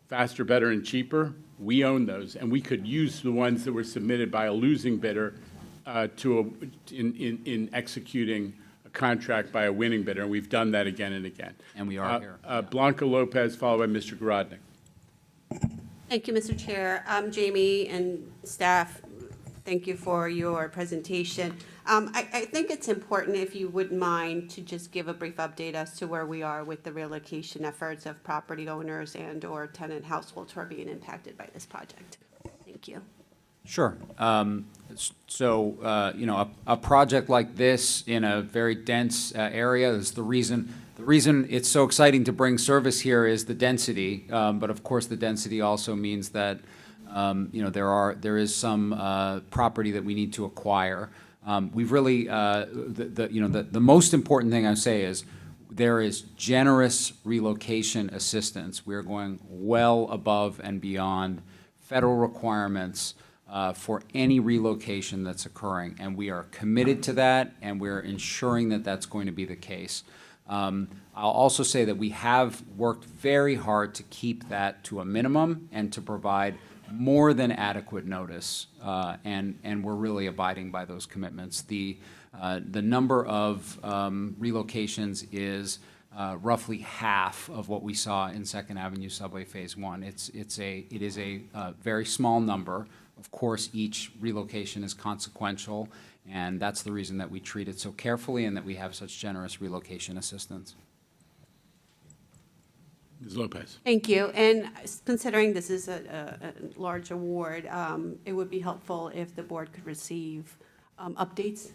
faster, better, and cheaper, we own those, and we could use the ones that were submitted by a losing bidder in executing a contract by a winning bidder, and we've done that again and again. And we are here. Blanca Lopez, followed by Mr. Garodnick. Thank you, Mr. Chair. Jamie and staff, thank you for your presentation. I think it's important, if you wouldn't mind, to just give a brief update as to where we are with the relocation efforts of property owners and/or tenant households who are being impacted by this project. Thank you. Sure. A project like this in a very dense area is the reason it's so exciting to bring service here is the density. But of course, the density also means that there is some property that we need to acquire. We've really the most important thing I say is there is generous relocation assistance. We're going well above and beyond federal requirements for any relocation that's occurring, and we are committed to that, and we're ensuring that that's going to be the case. I'll also say that we have worked very hard to keep that to a minimum and to provide more than adequate notice, and we're really abiding by those commitments. The number of relocations is roughly half of what we saw in Second Avenue Subway Phase 1. It is a very small number. Of course, each relocation is consequential, and that's the reason that we treat it so carefully and that we have such generous relocation assistance. Ms. Lopez. Thank you. And considering this is a large award, it would be helpful if the board could receive updates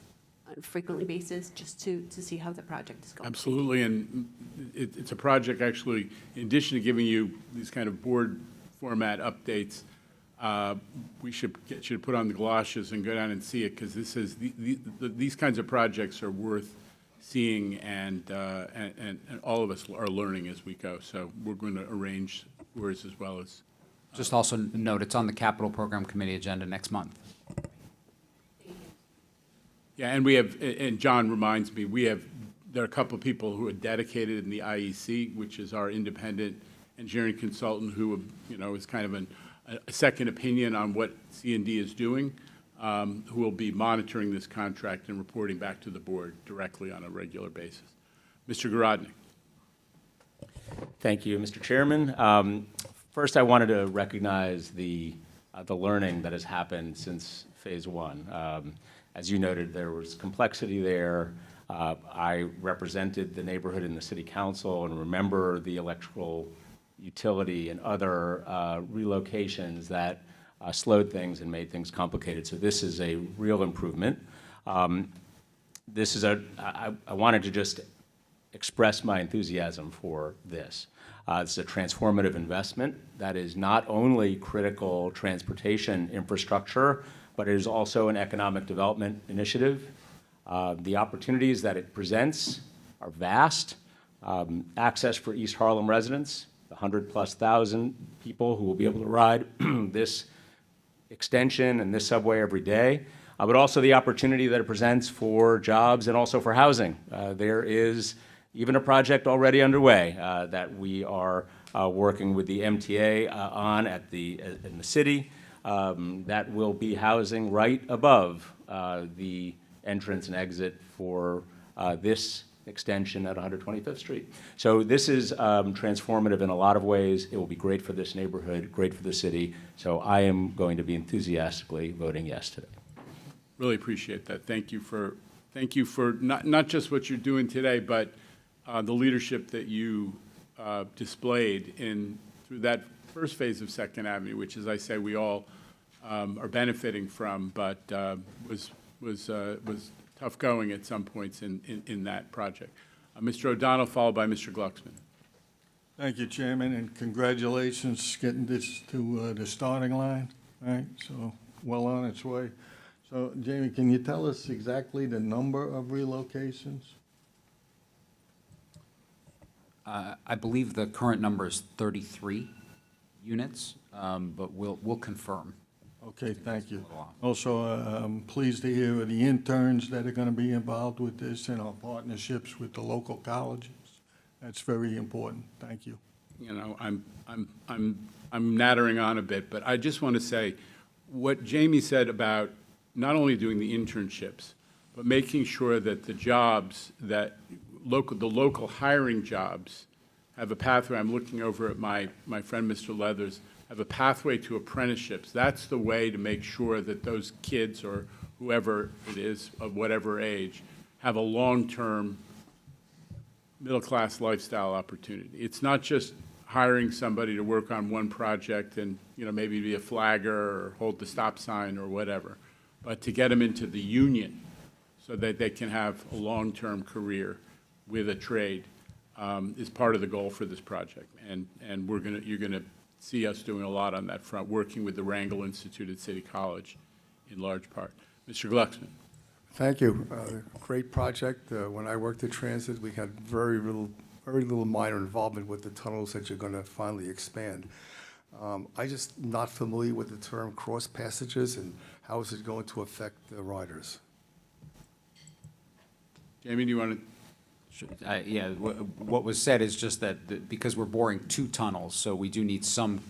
on a frequently basis, just to see how the project is going. Absolutely, and it's a project, actually, in addition to giving you these kind of board format updates, we should put on the galoshes and go down and see it, because these kinds of projects are worth seeing, and all of us are learning as we go. So we're going to arrange tours as well as. Just also note, it's on the Capital Program Committee agenda next month. Yeah, and we have, and John reminds me, there are a couple of people who are dedicated in the IEC, which is our independent engineering consultant, who is kind of a second opinion on what C&D is doing, who will be monitoring this contract and reporting back to the board directly on a regular basis. Mr. Garodnick. Thank you, Mr. Chairman. First, I wanted to recognize the learning that has happened since Phase 1. As you noted, there was complexity there. I represented the neighborhood in the city council and remember the electrical utility and other relocations that slowed things and made things complicated. So this is a real improvement. I wanted to just express my enthusiasm for this. It's a transformative investment that is not only critical transportation infrastructure, but it is also an economic development initiative. The opportunities that it presents are vast. Access for East Harlem residents, the 100,000+ people who will be able to ride this extension and this subway every day, but also the opportunity that it presents for jobs and also for housing. There is even a project already underway that we are working with the MTA on in the city that will be housing right above the entrance and exit for this extension at 125th Street. So this is transformative in a lot of ways. It will be great for this neighborhood, great for the city. So I am going to be enthusiastically voting yes today. Really appreciate that. Thank you for not just what you're doing today, but the leadership that you displayed through that first phase of Second Avenue, which, as I say, we all are benefiting from, but was tough going at some points in that project. Mr. O'Donnell, followed by Mr. Glucksman. Thank you, Chairman, and congratulations getting this to the starting line, right? So well on its way. So, Jamie, can you tell us exactly the number of relocations? I believe the current number is 33 units, but we'll confirm. Okay, thank you. Also, I'm pleased to hear of the interns that are going to be involved with this and our partnerships with the local colleges. That's very important. Thank you. You know, I'm nattering on a bit, but I just want to say what Jamie said about not only doing the internships, but making sure that the jobs that the local hiring jobs have a pathway. I'm looking over at my friend, Mr. Leathers, have a pathway to apprenticeships. That's the way to make sure that those kids or whoever it is of whatever age have a long-term middle-class lifestyle opportunity. It's not just hiring somebody to work on one project and, you know, maybe be a flagger or hold the stop sign or whatever, but to get them into the union so that they can have a long-term career with a trade is part of the goal for this project. And you're gonna see us doing a lot on that front, working with the Wrangell Institute at City College in large part. Mr. Glucksman. Thank you. Great project. When I worked at Transit, we had very little minor involvement with the tunnels that you're going to finally expand. I just not familiar with the term cross passages and how is it going to affect the riders? Jamie, do you want to? Yeah, what was said is just that because we're boring 2 tunnels, so we do need some,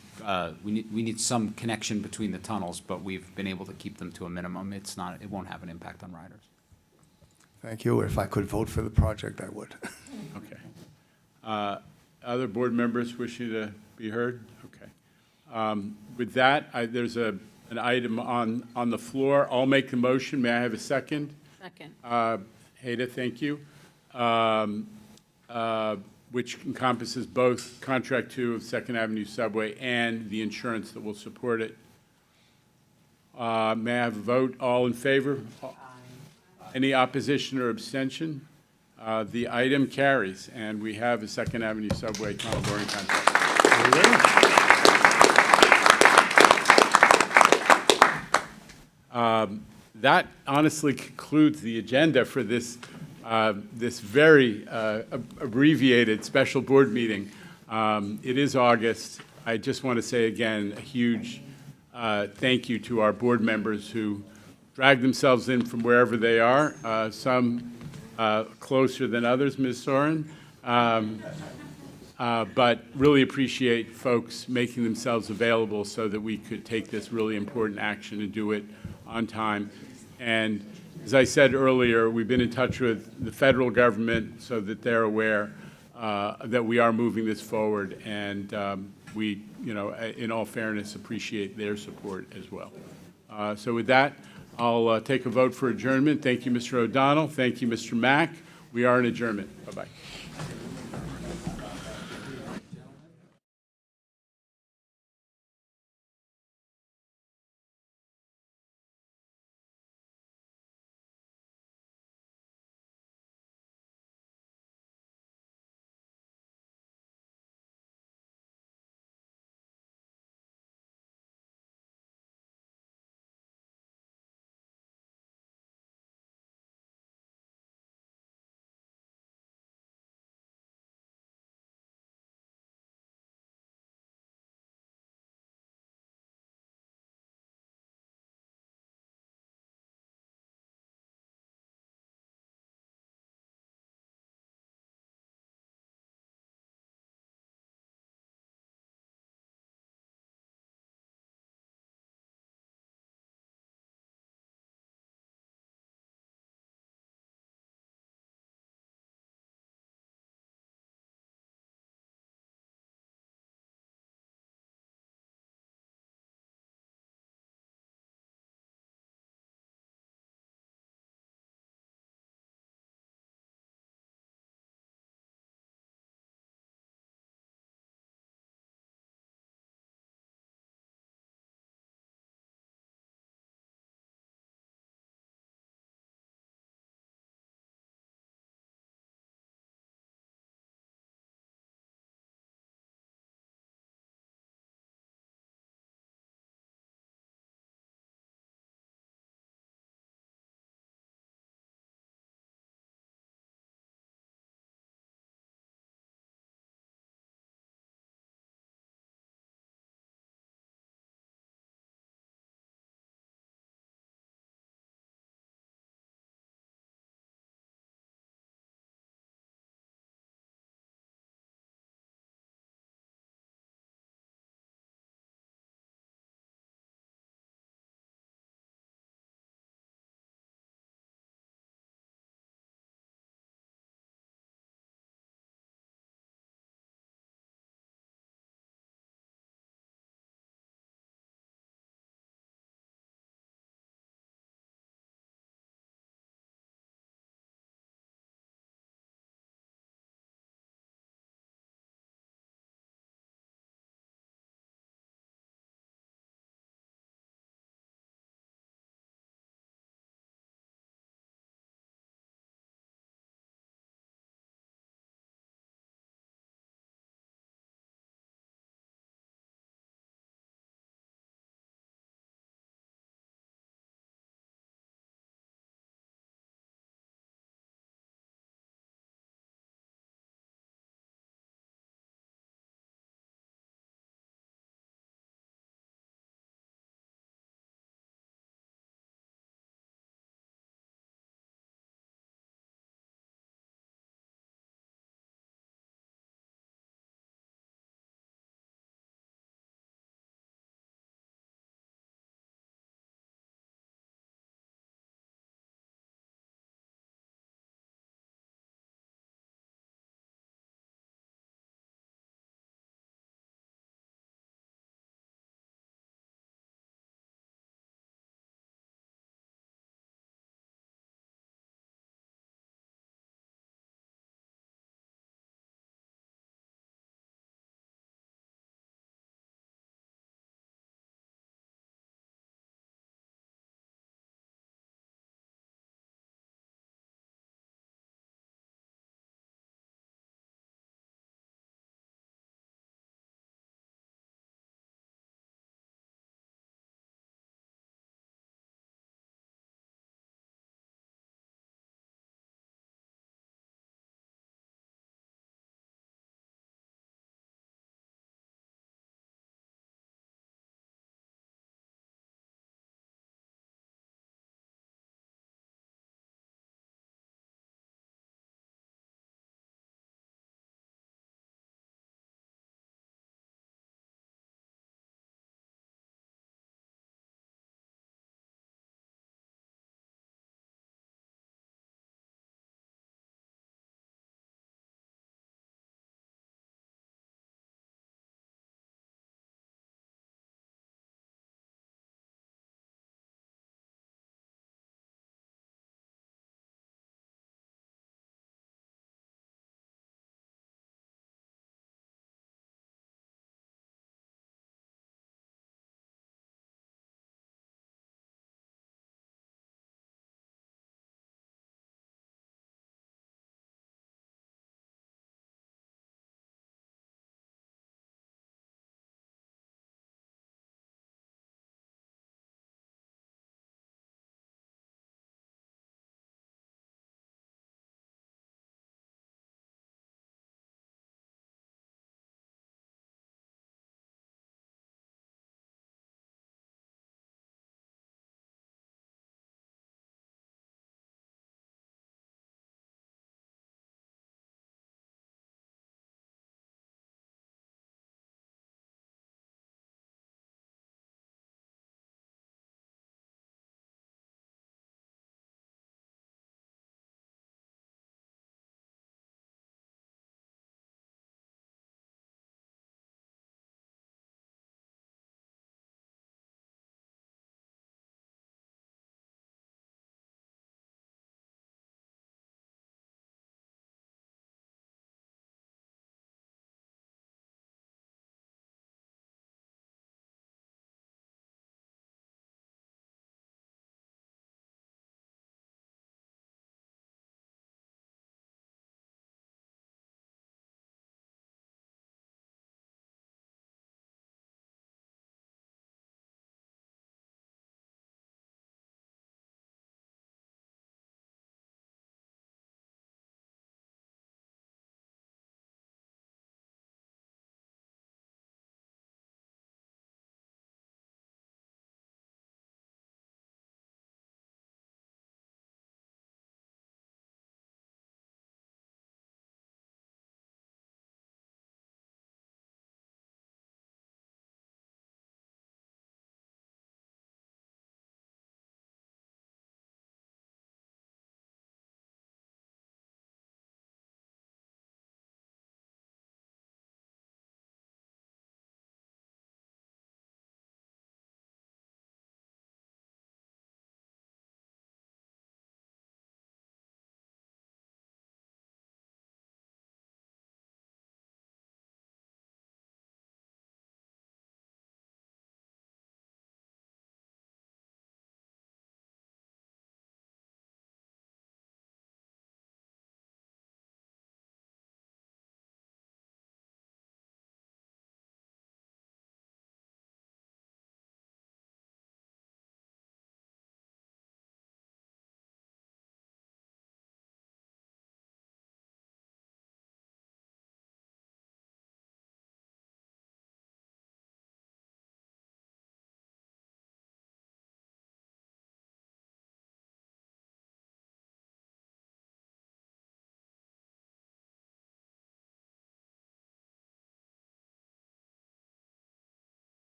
we need some connection between the tunnels, but we've been able to keep them to a minimum. It won't have an impact on riders. Thank you. If I could vote for the project, I would. Okay. Other board members wishing to be heard? Okay. With that, there's an item on the floor. I'll make the motion. May I have a second? Second. Hada, thank you. Which encompasses both Contract 2 of Second Avenue Subway and the insurance that will support it. May I have a vote? All in favor? Aye. Any opposition or abstention? The item carries, and we have a Second Avenue Subway tunnel boring contract. That honestly concludes the agenda for this this very abbreviated special board meeting. It is August. I just want to say again a huge thank you to our board members who drag themselves in from wherever they are, some closer than others, Ms. Soren. But really appreciate folks making themselves available so that we could take this really important action and do it on time. And as I said earlier, we've been in touch with the federal government so that they're aware that we are moving this forward, and we, you know, in all fairness, appreciate their support as well. So with that, I'll take a vote for adjournment. Thank you, Mr. O'Donnell. Thank you, Mr. Mack. We are in adjournment. Bye-bye.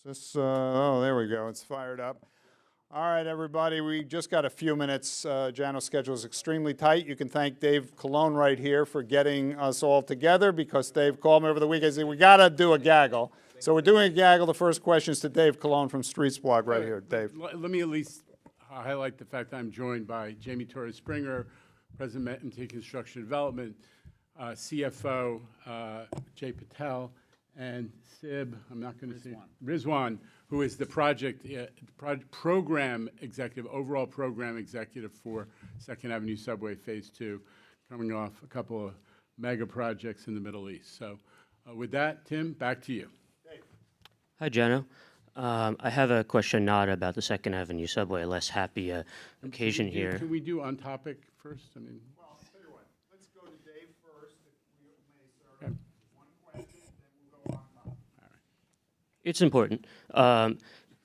Is this, oh, there we go. It's fired up. All right, everybody, we just got a few minutes. Jano's schedule is extremely tight. You can thank Dave Colon right here for getting us all together, because Dave called me over the weekend and said, we got to do a gaggle. So we're doing a gaggle. The first question is to Dave Colon from Streets Blog right here. Dave. Let me at least highlight the fact that I'm joined by Jamie Torres Springer, President of MTA Construction Development, CFO Jay Patel, and Sib, I'm not going to say, Rizwan, who is the program executive, overall program executive for Second Avenue Subway Phase 2, coming off a couple of mega projects in the Middle East. So with that, Tim, back to you. Hi, Jano. I have a question not about the Second Avenue Subway, a less happy occasion here. Can we do on topic first? I mean, Well, I'll tell you what. Let's go to Dave first. If we may, sir. Okay. One question, then we'll go on. It's important.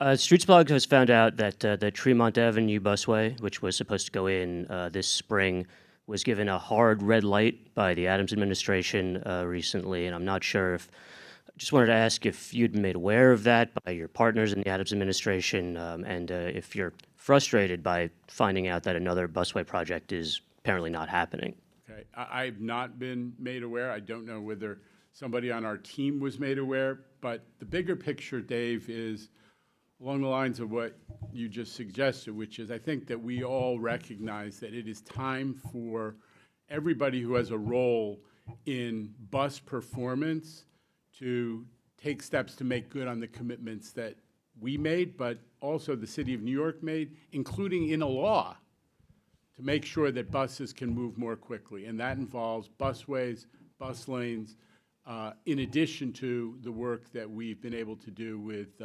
Streetsblog has found out that the Tremont Avenue busway, which was supposed to go in this spring, was given a hard red light by the Adams administration recently, and I'm not sure if. Just wanted to ask if you'd been made aware of that by your partners in the Adams administration, and if you're frustrated by finding out that another busway project is apparently not happening. okay, I've not been made aware. I don't know whether somebody on our team was made aware, but the bigger picture, Dave, is along the lines of what you just suggested, which is I think that we all recognize that it is time for everybody who has a role in bus performance to take steps to make good on the commitments that we made, but also the City of New York made, including in a law, to make sure that buses can move more quickly. And that involves busways, bus lanes, in addition to the work that we've been able to do with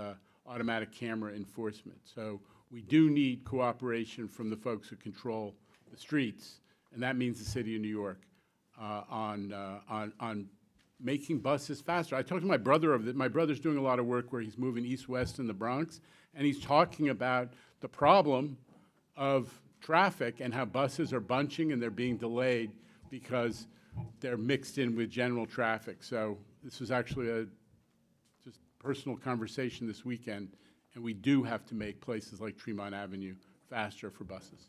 automatic camera enforcement. So we do need cooperation from the folks who control the streets, and that means the City of New York, on making buses faster. I talked to my brother of it. My brother's doing a lot of work where he's moving east-west in the Bronx, and he's talking about the problem of traffic and how buses are bunching and they're being delayed because they're mixed in with general traffic. So this was actually a just personal conversation this weekend, and we do have to make places like Tremont Avenue faster for buses.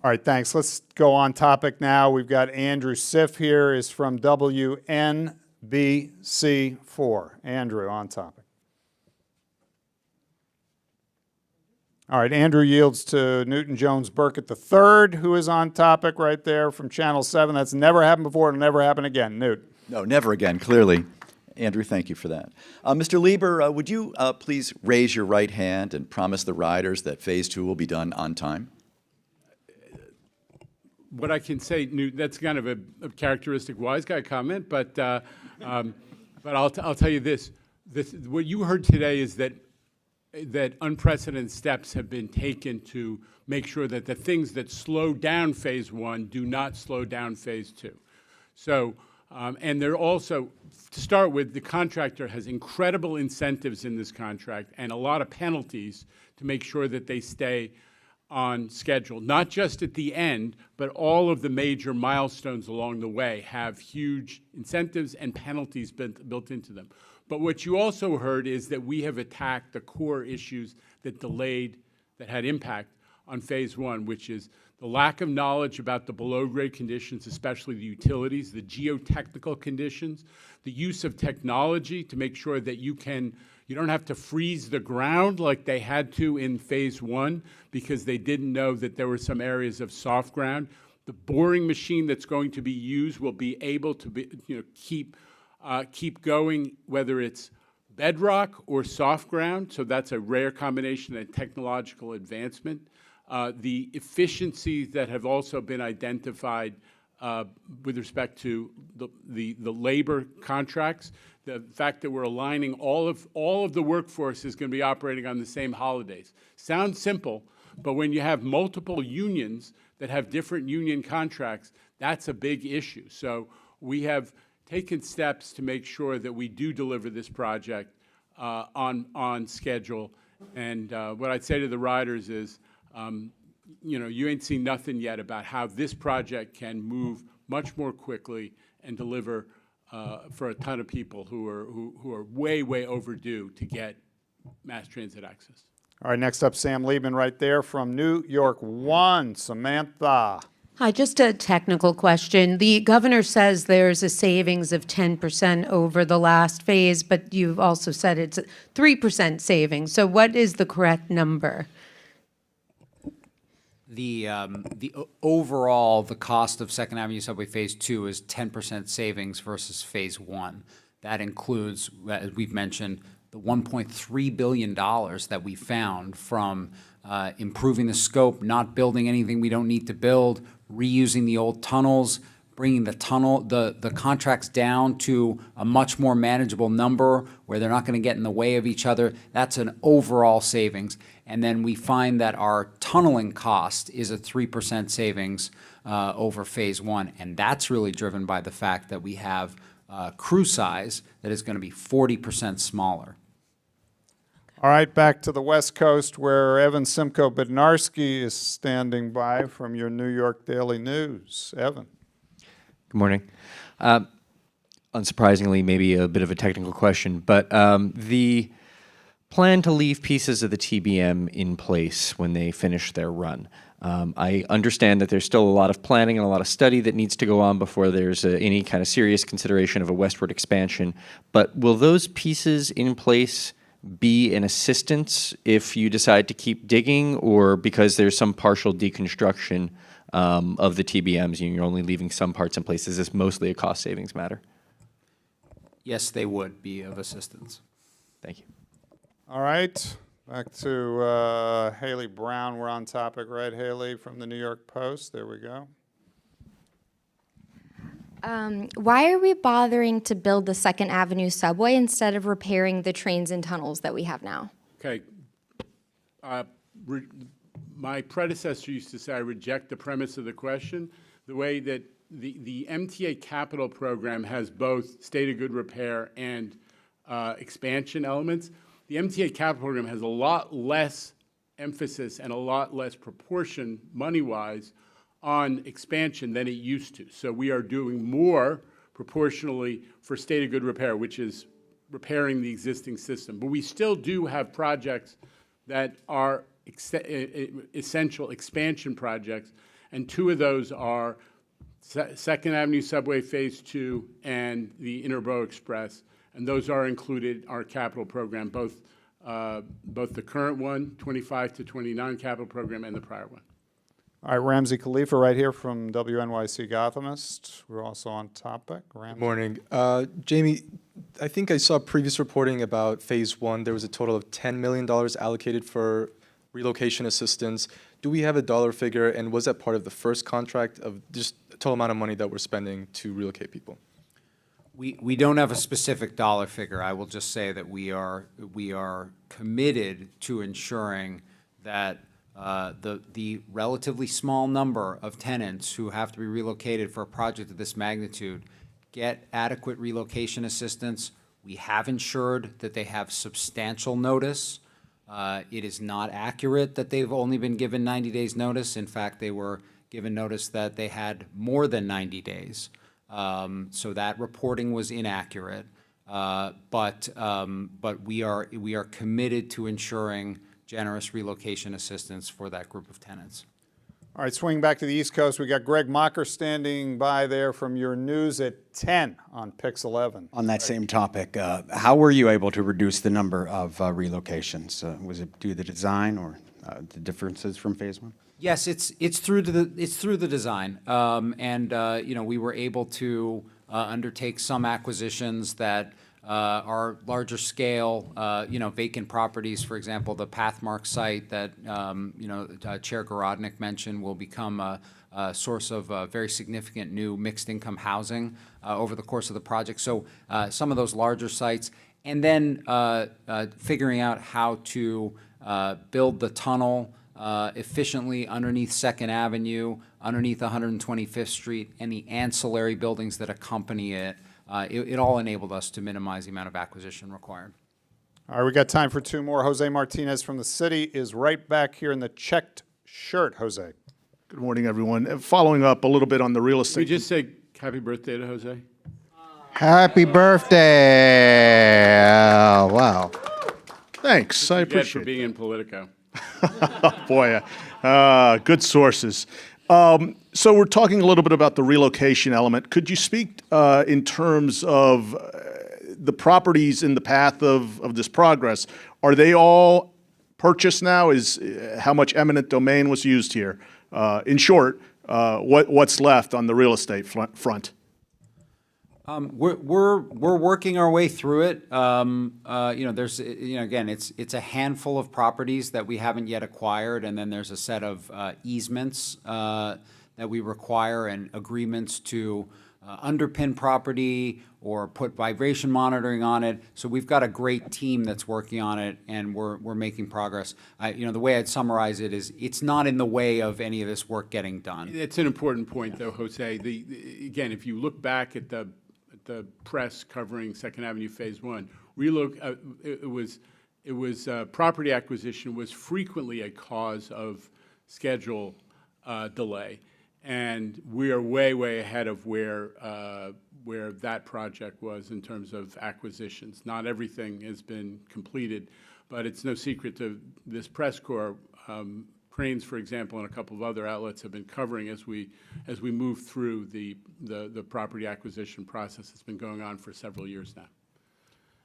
All right, thanks. Let's go on topic now. We've got Andrew Siff here, is from WNBC4. Andrew, on topic. All right, Andrew yields to Newton Jones Burkett III, who is on topic right there from Channel 7. That's never happened before. It'll never happen again. Newt. No, never again, clearly. Andrew, thank you for that. Mr. Lieber, would you please raise your right hand and promise the riders that Phase 2 will be done on time? What I can say, Newt, that's kind of a characteristic wise guy comment, but I'll tell you this. What you heard today is that unprecedented steps have been taken to make sure that the things that slow down Phase 1 do not slow down Phase 2. So, and they're also, to start with, the contractor has incredible incentives in this contract and a lot of penalties to make sure that they stay on schedule, not just at the end, but all of the major milestones along the way have huge incentives and penalties built into them. But what you also heard is that we have attacked the core issues that had impact on Phase 1, which is the lack of knowledge about the below-grade conditions, especially the utilities, the geotechnical conditions, the use of technology to make sure that you don't have to freeze the ground like they had to in Phase 1 because they didn't know that there were some areas of soft ground. The boring machine that's going to be used will be able to keep going, whether it's bedrock or soft ground. So that's a rare combination and technological advancement. The efficiencies that have also been identified with respect to the labor contracts, the fact that we're aligning all of the workforce is going to be operating on the same holidays. Sounds simple, but when you have multiple unions that have different union contracts, that's a big issue. So we have taken steps to make sure that we do deliver this project on schedule. And what I'd say to the riders is, you ain't seen nothing yet about how this project can move much more quickly and deliver for a ton of people who are way overdue to get mass transit access. All right, next up, Sam Liebman right there from New York 1. Samantha. Hi, just a technical question. The governor says there's a savings of 10% over the last phase, but you've also said it's a 3% savings. So what is the correct number? Overall, the cost of Second Avenue Subway Phase 2 is 10% savings versus Phase 1. That includes, as we've mentioned, the $1.3 billion that we found from improving the scope, not building anything we don't need to build, reusing the old tunnels, bringing the contracts down to a much more manageable number where they're not going to get in the way of each other. That's an overall savings. And then we find that our tunneling cost is a 3% savings over Phase 1. And that's really driven by the fact that we have crew size that is going to be 40% smaller. All right, back to the West Coast where Evan Simcoe Bednarski is standing by from your New York Daily News. Evan. Good morning. Unsurprisingly, maybe a bit of a technical question, but the plan to leave pieces of the TBM in place when they finish their run. I understand that there's still a lot of planning and a lot of study that needs to go on before there's any kind of serious consideration of a westward expansion, but will those pieces in place be an assistance if you decide to keep digging, or because there's some partial deconstruction of the TBMs, you're only leaving some parts in place? Is this mostly a cost savings matter? Yes, they would be of assistance. Thank you. All right, back to Haley Brown. We're on topic, right, Haley, from the New York Post. There we go. Why are we bothering to build the Second Avenue subway instead of repairing the trains and tunnels that we have now? Okay. My predecessor used to say I reject the premise of the question. The way that the MTA capital program has both state of good repair and expansion elements. The MTA capital program has a lot less emphasis and a lot less proportion, money-wise, on expansion than it used to. So we are doing more proportionally for state of good repair, which is repairing the existing system. But we still do have projects that are essential expansion projects, and two of those are Second Avenue Subway Phase 2 and the Interborough Express, and those are included in our capital program, both the current one, 25 to 29 capital program, and the prior one. All right, Ramsey Khalifa right here from WNYC Gothamist. We're also on topic. Ramsey. Good morning. Jamie, I think I saw previous reporting about Phase 1. There was a total of $10 million allocated for relocation assistance. Do we have a dollar figure, and was that part of the first contract of just the total amount of money that we're spending to relocate people? We don't have a specific dollar figure. I will just say that we are committed to ensuring that the relatively small number of tenants who have to be relocated for a project of this magnitude get adequate relocation assistance. We have ensured that they have substantial notice. It is not accurate that they've only been given 90 days notice. In fact, they were given notice that they had more than 90 days. So that reporting was inaccurate. But we are committed to ensuring generous relocation assistance for that group of tenants. All right, swinging back to the East Coast, we got Greg Mocker standing by there from your news at 10 on Pix 11. On that same topic, how were you able to reduce the number of relocations? Was it due to the design or the differences from Phase 1? Yes, it's through the design, we were able to undertake some acquisitions that are larger scale, vacant properties. For example, the Pathmark site that Chair Garodnick mentioned will become a source of very significant new mixed income housing over the course of the project. So some of those larger sites, and then figuring out how to build the tunnel efficiently underneath 2nd Avenue, underneath 125th Street, and the ancillary buildings that accompany it. It all enabled us to minimize the amount of acquisition required. All right, we got time for two more. Jose Martinez from the city is right back here in the checked shirt. Jose. Good morning, everyone. Following up a little bit on the real estate. Can we just say happy birthday to Jose? Happy birthday! Oh, wow. Thanks, I You get for appreciate being in Politico. Boy, good sources. So we're talking a little bit about the relocation element. Could you speak in terms of the properties in the path of this progress? Are they all purchased now? Is how much eminent domain was used here? In short, what's left on the real estate front? We're working our way through it. There's again, it's a handful of properties that we haven't yet acquired, and then there's a set of easements that we require and agreements to underpin property or put vibration monitoring on it. So we've got a great team that's working on it, and we're making progress. The way I'd summarize it is it's not in the way of any of this work getting done. It's an important point, though, Jose. Again, if you look back at the press covering Second Avenue Phase 1, property acquisition was frequently a cause of schedule delay, and we are way, way ahead of where that project was in terms of acquisitions. Not everything has been completed, but it's no secret to this press corps. Cranes, for example, and a couple of other outlets have been covering as we move through the property acquisition process that's been going on for several years now.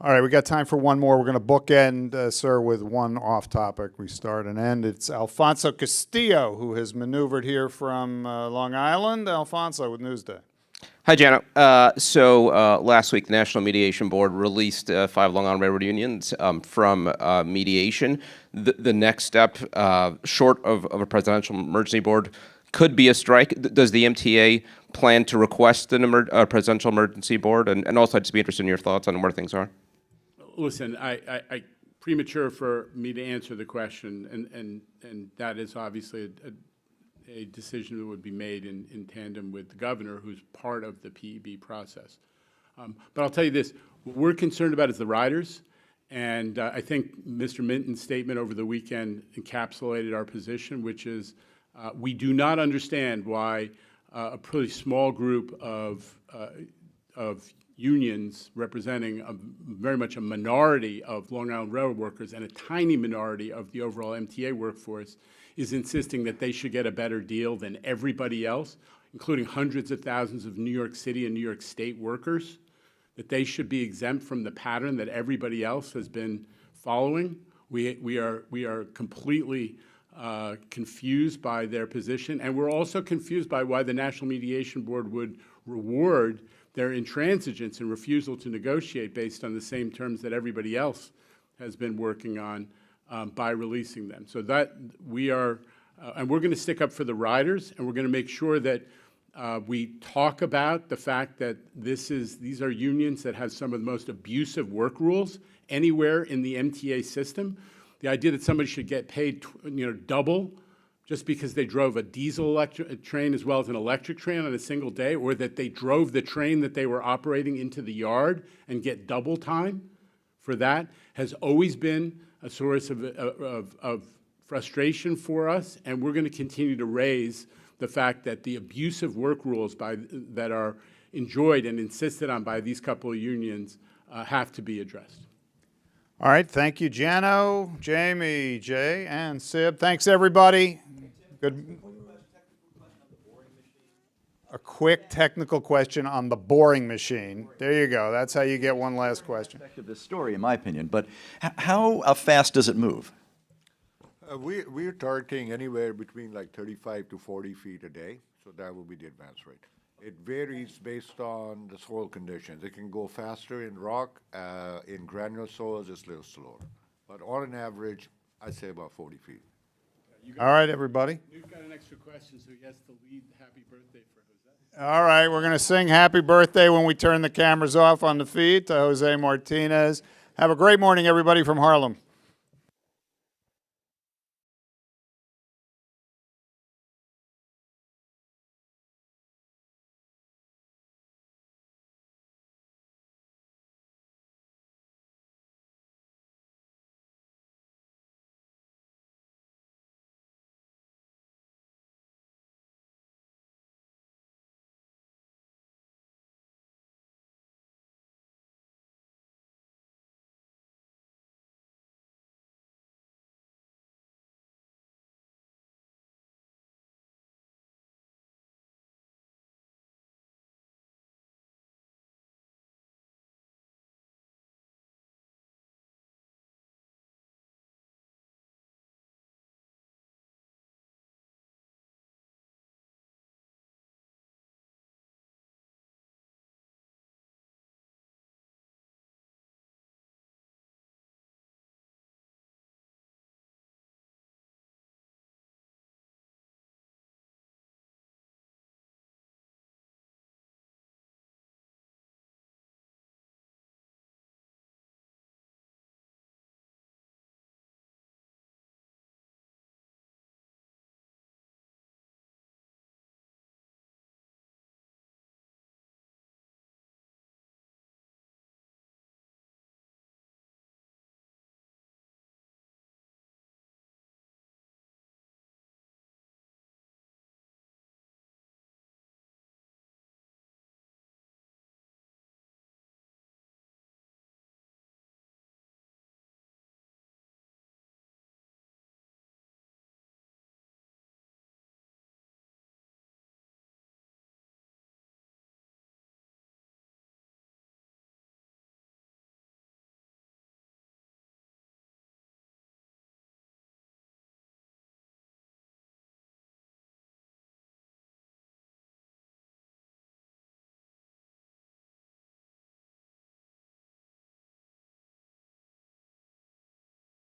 All right, we got time for one more. We're going to bookend, sir, with one off-topic. We start and end. It's Alfonso Castillo, who has maneuvered here from Long Island. Alfonso with Newsday. Hi, Jano. Last week, the National Mediation Board released 5 Long Island Railroad unions from mediation. The next step, short of a presidential emergency board, could be a strike. Does the MTA plan to request a presidential emergency board? And also, I'd just be interested in your thoughts on where things are. Listen, I premature for me to answer the question, and that is obviously a decision that would be made in tandem with the governor, who's part of the PEB process. But I'll tell you this, what we're concerned about is the riders, and I think Mr. Minton's statement over the weekend encapsulated our position, which is we do not understand why a pretty small group of unions representing very much a minority of Long Island Railroad workers and a tiny minority of the overall MTA workforce is insisting that they should get a better deal than everybody else, including hundreds of thousands of New York City and New York State workers, that they should be exempt from the pattern that everybody else has been following. We are completely confused by their position, and we're also confused by why the National Mediation Board would reward their intransigence and refusal to negotiate based on the same terms that everybody else has been working on by releasing them. So that we are, and we're going to stick up for the riders, and we're going to make sure that we talk about the fact that these are unions that have some of the most abusive work rules anywhere in the MTA system. The idea that somebody should get paid double just because they drove a diesel train as well as an electric train on a single day, or that they drove the train that they were operating into the yard and get double time for that, has always been a source of frustration for us, and we're going to continue to raise the fact that the abusive work rules that are enjoyed and insisted on by these couple of unions have to be addressed. All right, thank you, Jano, Jamie, Jay, and Sib. Thanks, everybody. Good. A quick technical question on the boring machine. There you go. That's how you get one last question. This story, in my opinion, but how fast does it move? We're targeting anywhere between like 35 to 40 feet a day, so that will be the advance rate. It varies based on the soil conditions. It can go faster in rock, in granular soils it's a little slower. But on an average, I'd say about 40 feet. All right, everybody. You've got an extra question, so he has to lead happy birthday for Jose. All right, we're going to sing happy birthday when we turn the cameras off on the feed to Jose Martinez. Have a great morning, everybody, from Harlem.